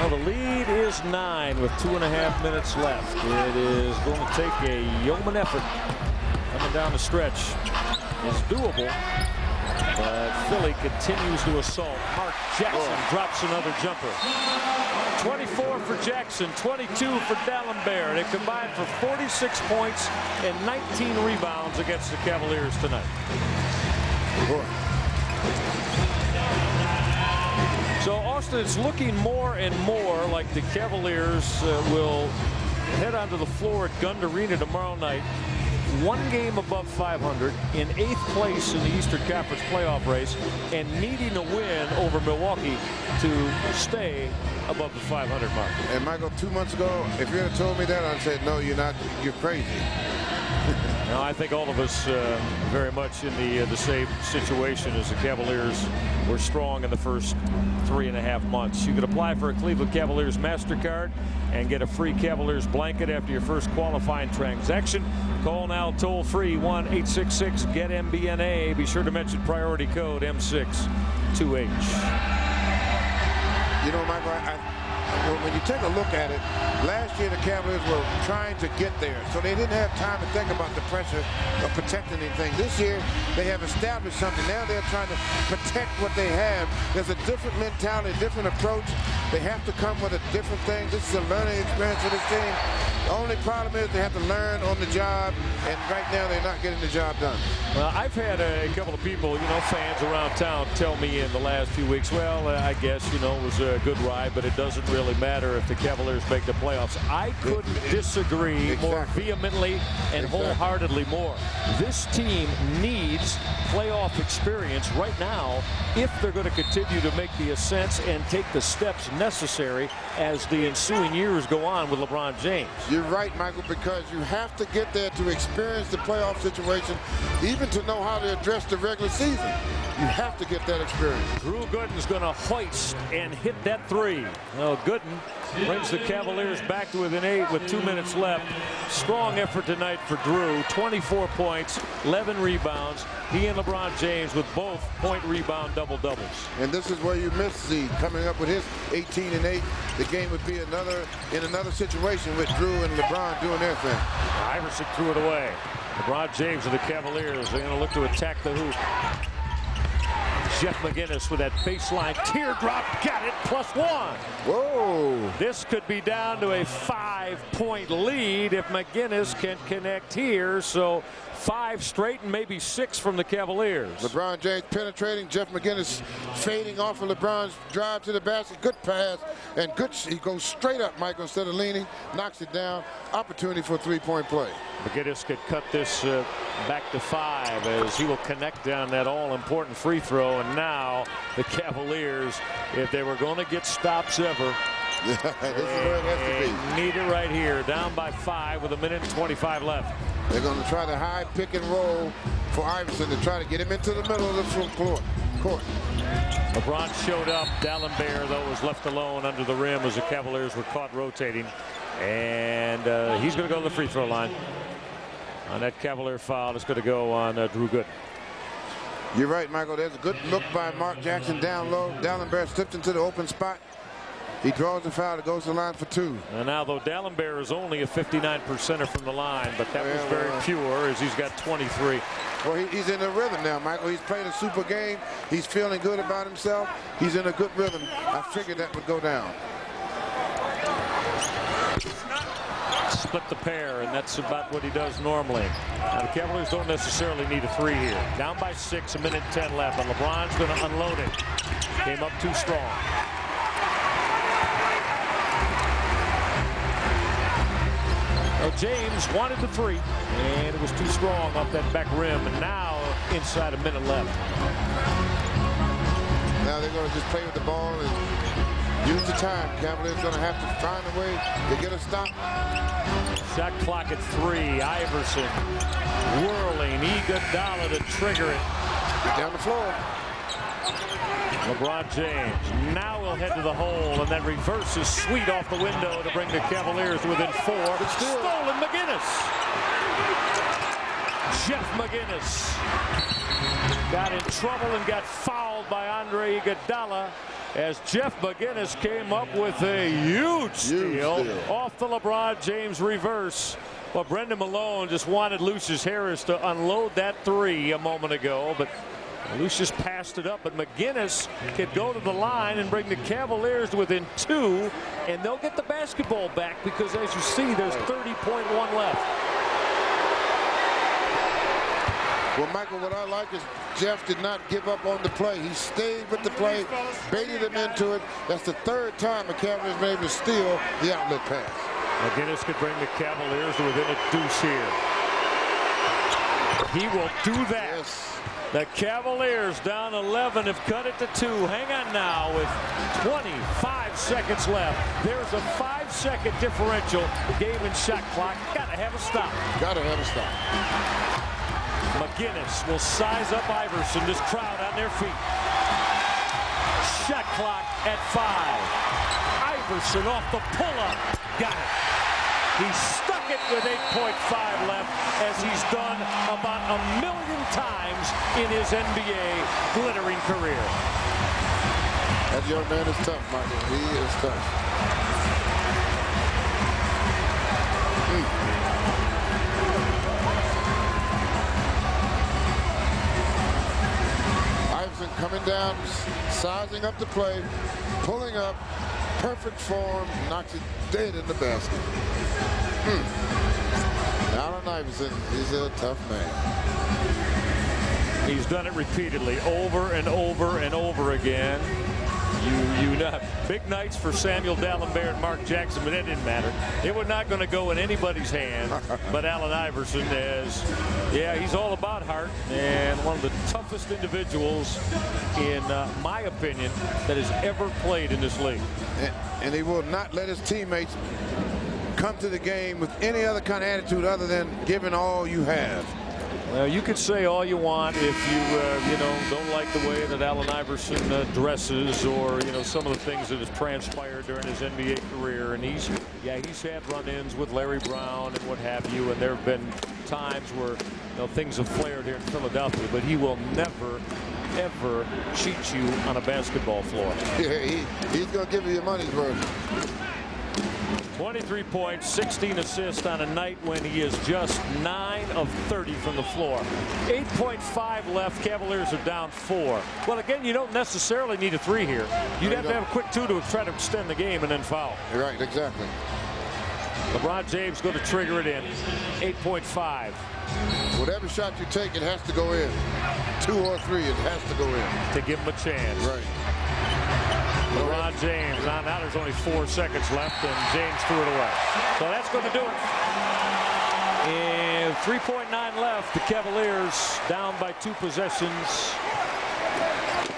Well, the lead is 9 with 2.5 minutes left. It is going to take a yeoman effort coming down the stretch. It's doable, but Philly continues to assault. Mark Jackson drops another jumper. 24 for Jackson, 22 for Dalembert. They combined for 46 points and 19 rebounds against the Cavaliers tonight. So, Austin, it's looking more and more like the Cavaliers will head onto the floor at Gund Arena tomorrow night. 1 game above 500, in 8th place in the Eastern Conference playoff race, and needing a win over Milwaukee to stay above the 500 mark. And, Michael, 2 months ago, if you had told me that, I'd say, no, you're not. You're crazy. No, I think all of us very much in the same situation as the Cavaliers were strong in the first 3.5 months. You could apply for a Cleveland Cavaliers MasterCard and get a free Cavaliers blanket after your first qualifying transaction. Call now toll-free 1-866-GET-MBNA. Be sure to mention priority code M6-2H. You know, Michael, when you take a look at it, last year the Cavaliers were trying to get there, so they didn't have time to think about the pressure of protecting anything. This year, they have established something. Now they're trying to protect what they have. There's a different mentality, a different approach. They have to come with a different thing. This is a learning experience for this team. The only problem is they have to learn on the job, and right now they're not getting the job done. Well, I've had a couple of people, fans around town tell me in the last few weeks, well, I guess, it was a good ride, but it doesn't really matter if the Cavaliers make the playoffs. I couldn't disagree more vehemently and wholeheartedly more. This team needs playoff experience right now if they're going to continue to make the ascents and take the steps necessary as the ensuing years go on with LeBron James. You're right, Michael, because you have to get there to experience the playoff situation, even to know how to address the regular season. You have to get that experience. Drew Gooden's going to hoist and hit that 3. Well, Gooden brings the Cavaliers back to within 8 with 2 minutes left. Strong effort tonight for Drew. 24 points, 11 rebounds. He and LeBron James with both point rebound double-doubles. And this is where you miss Z coming up with his 18 and 8. The game would be in another situation with Drew and LeBron doing their thing. Iverson threw it away. LeBron James of the Cavaliers, they're going to look to attack the hoop. Jeff McInnes with that baseline teardrop, got it, +1. Whoa. This could be down to a 5-point lead if McInnes can connect here. So 5 straight and maybe 6 from the Cavaliers. LeBron James penetrating, Jeff McInnes fading off of LeBron's drive to the basket. Good pass and good. He goes straight up, Michael, instead of leaning, knocks it down. Opportunity for a 3-point play. McInnes could cut this back to 5 as he will connect down that all-important free throw. And now the Cavaliers, if they were going to get stops ever, this is where it has to be. Need it right here, down by 5 with 1:25 left. They're going to try the high pick and roll for Iverson to try to get him into the middle of the court. LeBron showed up. Dalembert, though, was left alone under the rim as the Cavaliers were caught rotating. And he's going to go to the free throw line. On that Cavalier foul, it's going to go on Drew Gooden. You're right, Michael. There's a good look by Mark Jackson down low. Dalembert slipped into the open spot. He draws the foul. It goes to the line for 2. And now, though, D'Alembert is only a 59%er from the line, but that was very pure as he's got 23. Well, he's in a rhythm now, Michael. He's played a super game. He's feeling good about himself. He's in a good rhythm. I figured that would go down. Split the pair, and that's about what he does normally. Now, the Cavaliers don't necessarily need a 3 here. Down by 6, 1:10 left, and LeBron's going to unload it. Came up too strong. Well, James wanted the 3, and it was too strong off that back rim, and now inside a minute left. Now they're going to just play with the ball and use the time. Cavaliers going to have to find a way to get a stop. Shot clock at 3. Iverson whirling. Iguodala to trigger it. Get down the floor. LeBron James now will head to the hole, and then reverses sweet off the window to bring the Cavaliers within 4. Stolen McGinnis. Jeff McGinnis got in trouble and got fouled by Andre Iguodala as Jeff McGinnis came up with a huge steal off the LeBron James reverse. Well, Brendan Malone just wanted Lucius Harris to unload that 3 a moment ago, but Lucius passed it up, but McGinnis could go to the line and bring the Cavaliers within 2, and they'll get the basketball back because, as you see, there's 30.1 left. Well, Michael, what I like is Jeff did not give up on the play. He stayed with the play, baited him into it. That's the 3rd time the Cavaliers been able to steal the outlet pass. McGinnis could bring the Cavaliers within a deuce here. He will do that. Yes. The Cavaliers down 11 have cut it to 2. Hang on now with 25 seconds left. There's a 5-second differential. Game and shot clock. Got to have a stop. Got to have a stop. McGinnis will size up Iverson. This crowd on their feet. Shot clock at 5. Iverson off the pull-up. Got it. He stuck it with 8.5 left, as he's done about 1,000,000 times in his NBA glittering career. That young man is tough, Michael. He is tough. Iverson coming down, sizing up the play, pulling up, perfect form, knocks it dead in the basket. Allen Iverson, he's a tough man. He's done it repeatedly, over and over and over again. You know, big nights for Samuel D'Alembert and Mark Jackson, but it didn't matter. It was not going to go in anybody's hand but Allen Iverson, as, yeah, he's all about heart, and one of the toughest individuals, in my opinion, that has ever played in this league. And he will not let his teammates come to the game with any other kind of attitude other than giving all you have. Well, you could say all you want if you don't like the way that Allen Iverson dresses, or some of the things that have transpired during his NBA career. And he's had run-ins with Larry Brown and what have you, and there have been times where things have flared here in Philadelphia. But he will never, ever cheat you on a basketball floor. Yeah, he's going to give you your money's worth. 23 points, 16 assists on a night when he is just 9 of 30 from the floor. 8.5 left. Cavaliers are down 4. Well, again, you don't necessarily need a 3 here. You'd have to have a quick 2 to try to extend the game and then foul. Right, exactly. LeBron James going to trigger it in. 8.5. Whatever shot you take, it has to go in. 2 or 3, it has to go in. To give him a chance. Right. LeBron James. Now there's only 4 seconds left, and James threw it away. So that's going to do it. And 3.9 left. The Cavaliers down by 2 possessions.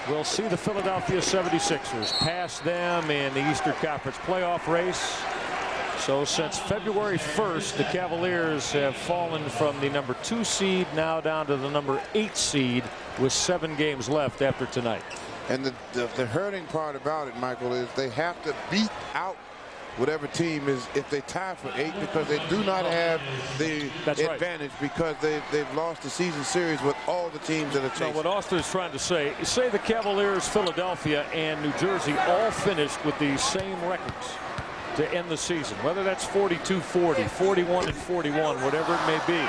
We'll see the Philadelphia 76ers pass them in the Eastern Conference playoff race. So since February 1st, the Cavaliers have fallen from the number 2 seed now down to the number 8 seed with 7 games left after tonight. And the hurting part about it, Michael, is they have to beat out whatever team is, if they tie for 8, because they do not have the advantage because they've lost the season series with all the teams that are chasing. So what Austin is trying to say the Cavaliers, Philadelphia, and New Jersey all finished with the same records to end the season, whether that's 42-40, 41-41, whatever it may be.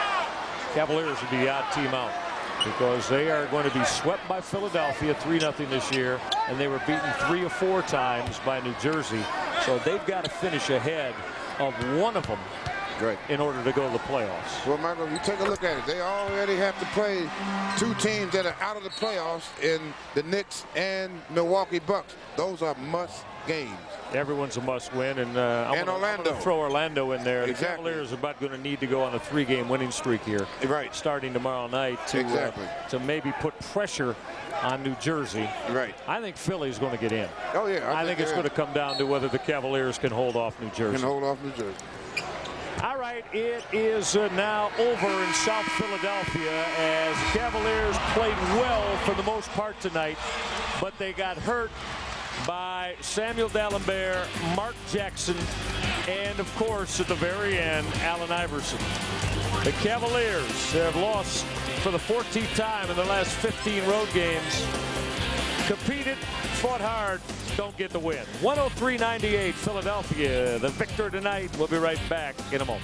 Cavaliers would be the odd team out because they are going to be swept by Philadelphia 3-0 this year, and they were beaten 3 or 4 times by New Jersey. So they've got to finish ahead of one of them in order to go to the playoffs. Well, Michael, you take a look at it. They already have to play 2 teams that are out of the playoffs in the Knicks and Milwaukee Bucks. Those are must games. Everyone's a must-win, and I'm going to throw Orlando in there. Exactly. The Cavaliers are about going to need to go on a 3-game winning streak here, starting tomorrow night to maybe put pressure on New Jersey. I think Philly's going to get in. Oh yeah, I think it's going to come down to whether the Cavaliers can hold off New Jersey. All right, it is now over in South Philadelphia as Cavaliers played well for the most part tonight, but they got hurt by Samuel D'Alembert, Mark Jackson, and of course at the very end, Allen Iverson. The Cavaliers have lost for the 14th time in the last 15 road games. Competed, fought hard, don't get the win. 103-98 Philadelphia, the victor tonight. We'll be right back in a moment.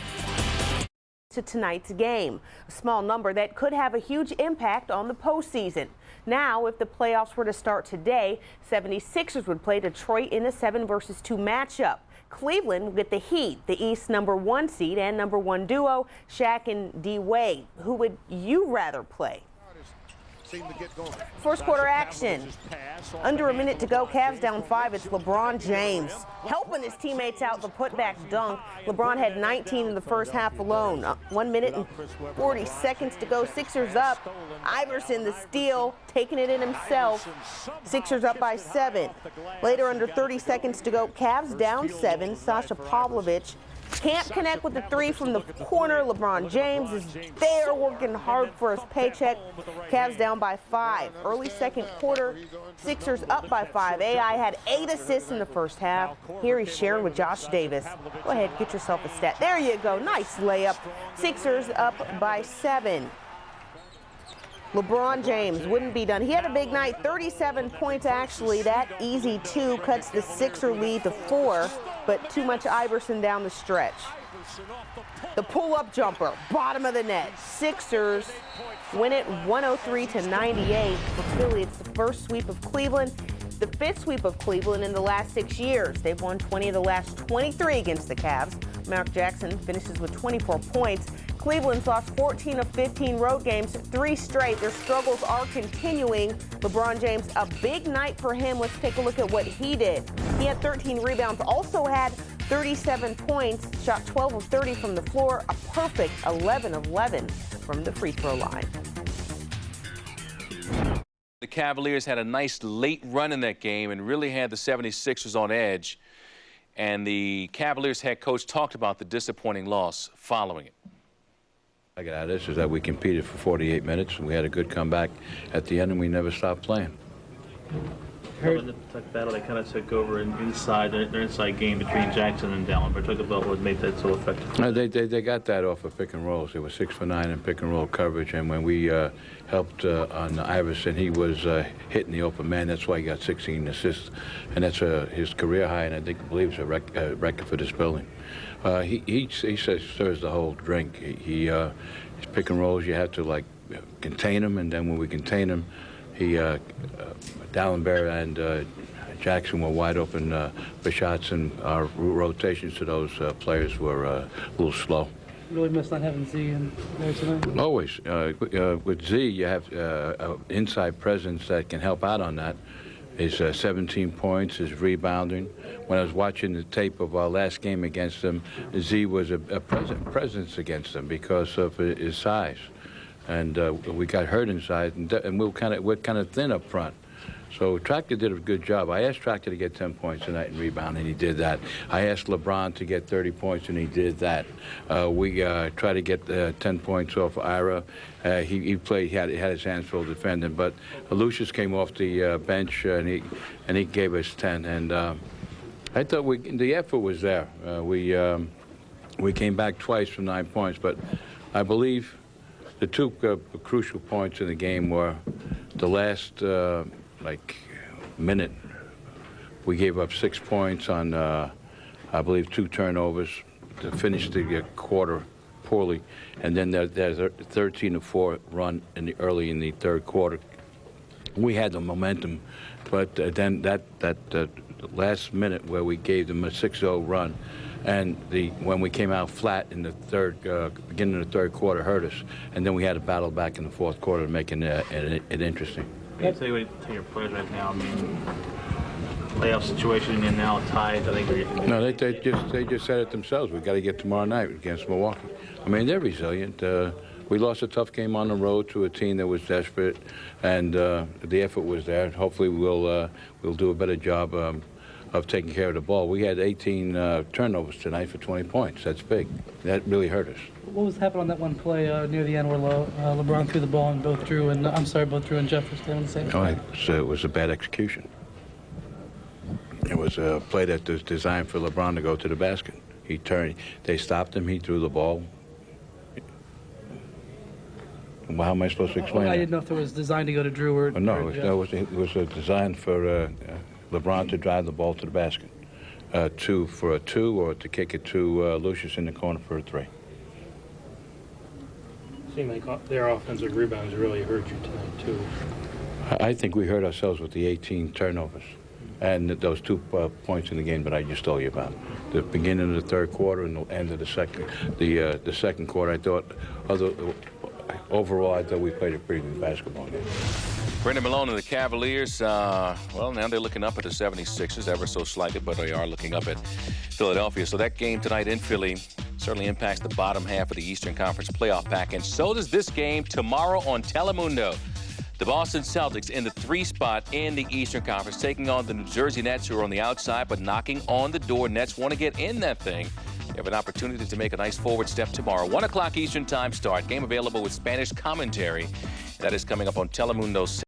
To tonight's game, a small number that could have a huge impact on the postseason. Now, if the playoffs were to start today, 76ers would play Detroit in a 7 versus 2 matchup. Cleveland will get the Heat, the East #1 seed and #1 duo, Shaq and D. Wade. Who would you rather play? First quarter action. Under a minute to go, Cavs down 5. It's LeBron James helping his teammates out the putback dunk. LeBron had 19 in the first half alone. 1 minute and 40 seconds to go. Sixers up. Iverson the steal, taking it in himself. Sixers up by 7. Later, under 30 seconds to go, Cavs down 7. Sasha Pavlovich can't connect with the 3 from the corner. LeBron James is there working hard for his paycheck. Cavs down by 5. Early second quarter, Sixers up by 5. AI had 8 assists in the first half. Here he's sharing with Josh Davis. Go ahead, get yourself a stat. There you go. Nice layup. Sixers up by 7. LeBron James wouldn't be done. He had a big night, 37 points actually. That easy 2 cuts the Sixer lead to 4, but too much Iverson down the stretch. The pull-up jumper, bottom of the net. Sixers win it 103-98 for Philly. It's the first sweep of Cleveland, the 5th sweep of Cleveland in the last 6 years. They've won 20 of the last 23 against the Cavs. Mark Jackson finishes with 24 points. Cleveland's lost 14 of 15 road games, 3 straight. Their struggles are continuing. LeBron James, a big night for him. Let's take a look at what he did. He had 13 rebounds, also had 37 points, shot 12 of 30 from the floor, a perfect 11 of 11 from the free throw line. The Cavaliers had a nice late run in that game and really had the 76ers on edge. And the Cavaliers head coach talked about the disappointing loss following it. I got out of this is that we competed for 48 minutes and we had a good comeback at the end and we never stopped playing. In the battle, they kind of took over their inside game between Jackson and D'Alembert. Talk about what made that so effective. They got that off of pick and rolls. They were 6 for 9 in pick and roll coverage, and when we helped on Iverson, he was hitting the open man. That's why he got 16 assists, and that's his career high, and I believe it's a record for this building. He stirs the whole drink. His pick and rolls, you have to contain him, and then when we contain him, D'Alembert and Jackson were wide open for shots, and our rotations to those players were a little slow. Really missed not having Z in there tonight? Always. With Z, you have an inside presence that can help out on that. His 17 points, his rebounding. When I was watching the tape of our last game against them, Z was a presence against them because of his size. And we got hurt inside, and we're kind of thin up front. So Tractor did a good job. I asked Tractor to get 10 points tonight in rebound, and he did that. I asked LeBron to get 30 points, and he did that. We tried to get 10 points off Ira. He played. He had his hands full defending, but Lucius came off the bench, and he gave us 10. And I thought the effort was there. We came back twice from 9 points, but I believe the two crucial points in the game were the last minute. We gave up 6 points on, I believe, 2 turnovers to finish the quarter poorly, and then there's a 13-4 run early in the third quarter. We had the momentum, but then that last minute where we gave them a 6-0 run, and when we came out flat in the beginning of the third quarter hurt us, and then we had to battle back in the fourth quarter, making it interesting. Can you tell you what your players right now? I mean, playoff situation and now tied. I think no, they just said it themselves. We got to get tomorrow night against Milwaukee. I mean, they're resilient. We lost a tough game on the road to a team that was desperate, and the effort was there. Hopefully, we'll do a better job of taking care of the ball. We had 18 turnovers tonight for 20 points. That's big. That really hurt us. What was happening on that one play near the end where LeBron threw the ball and both Drew and Jefferson on the same time? So it was a bad execution. It was a play that was designed for LeBron to go to the basket. He turned. They stopped him. He threw the ball. Well, how am I supposed to explain I that? didn't know if it was designed to go to Drew or No, it was designed for LeBron to drive the ball to the basket, for a 2, or to kick it to Lucius in the corner for a 3. Seemed like their offensive rebounds really hurt you tonight, too. I think we hurt ourselves with the 18 turnovers and those 2 points in the game that I just told you about. The beginning of the third quarter and the end of the second quarter. I thought, overall, I thought we played a pretty good basketball game. Brendan Malone and the Cavaliers, well, now they're looking up at the 76ers ever so slightly, but they are looking up at Philadelphia. So that game tonight in Philly certainly impacts the bottom half of the Eastern Conference playoff pack, and so does this game tomorrow on Telemundo. The Boston Celtics in the 3 spot in the Eastern Conference, taking on the New Jersey Nets, who are on the outside but knocking on the door. Nets want to get in that thing. You have an opportunity to make a nice forward step tomorrow. 1 o'clock Eastern Time start. Game available with Spanish commentary. That is coming up on Telemundo.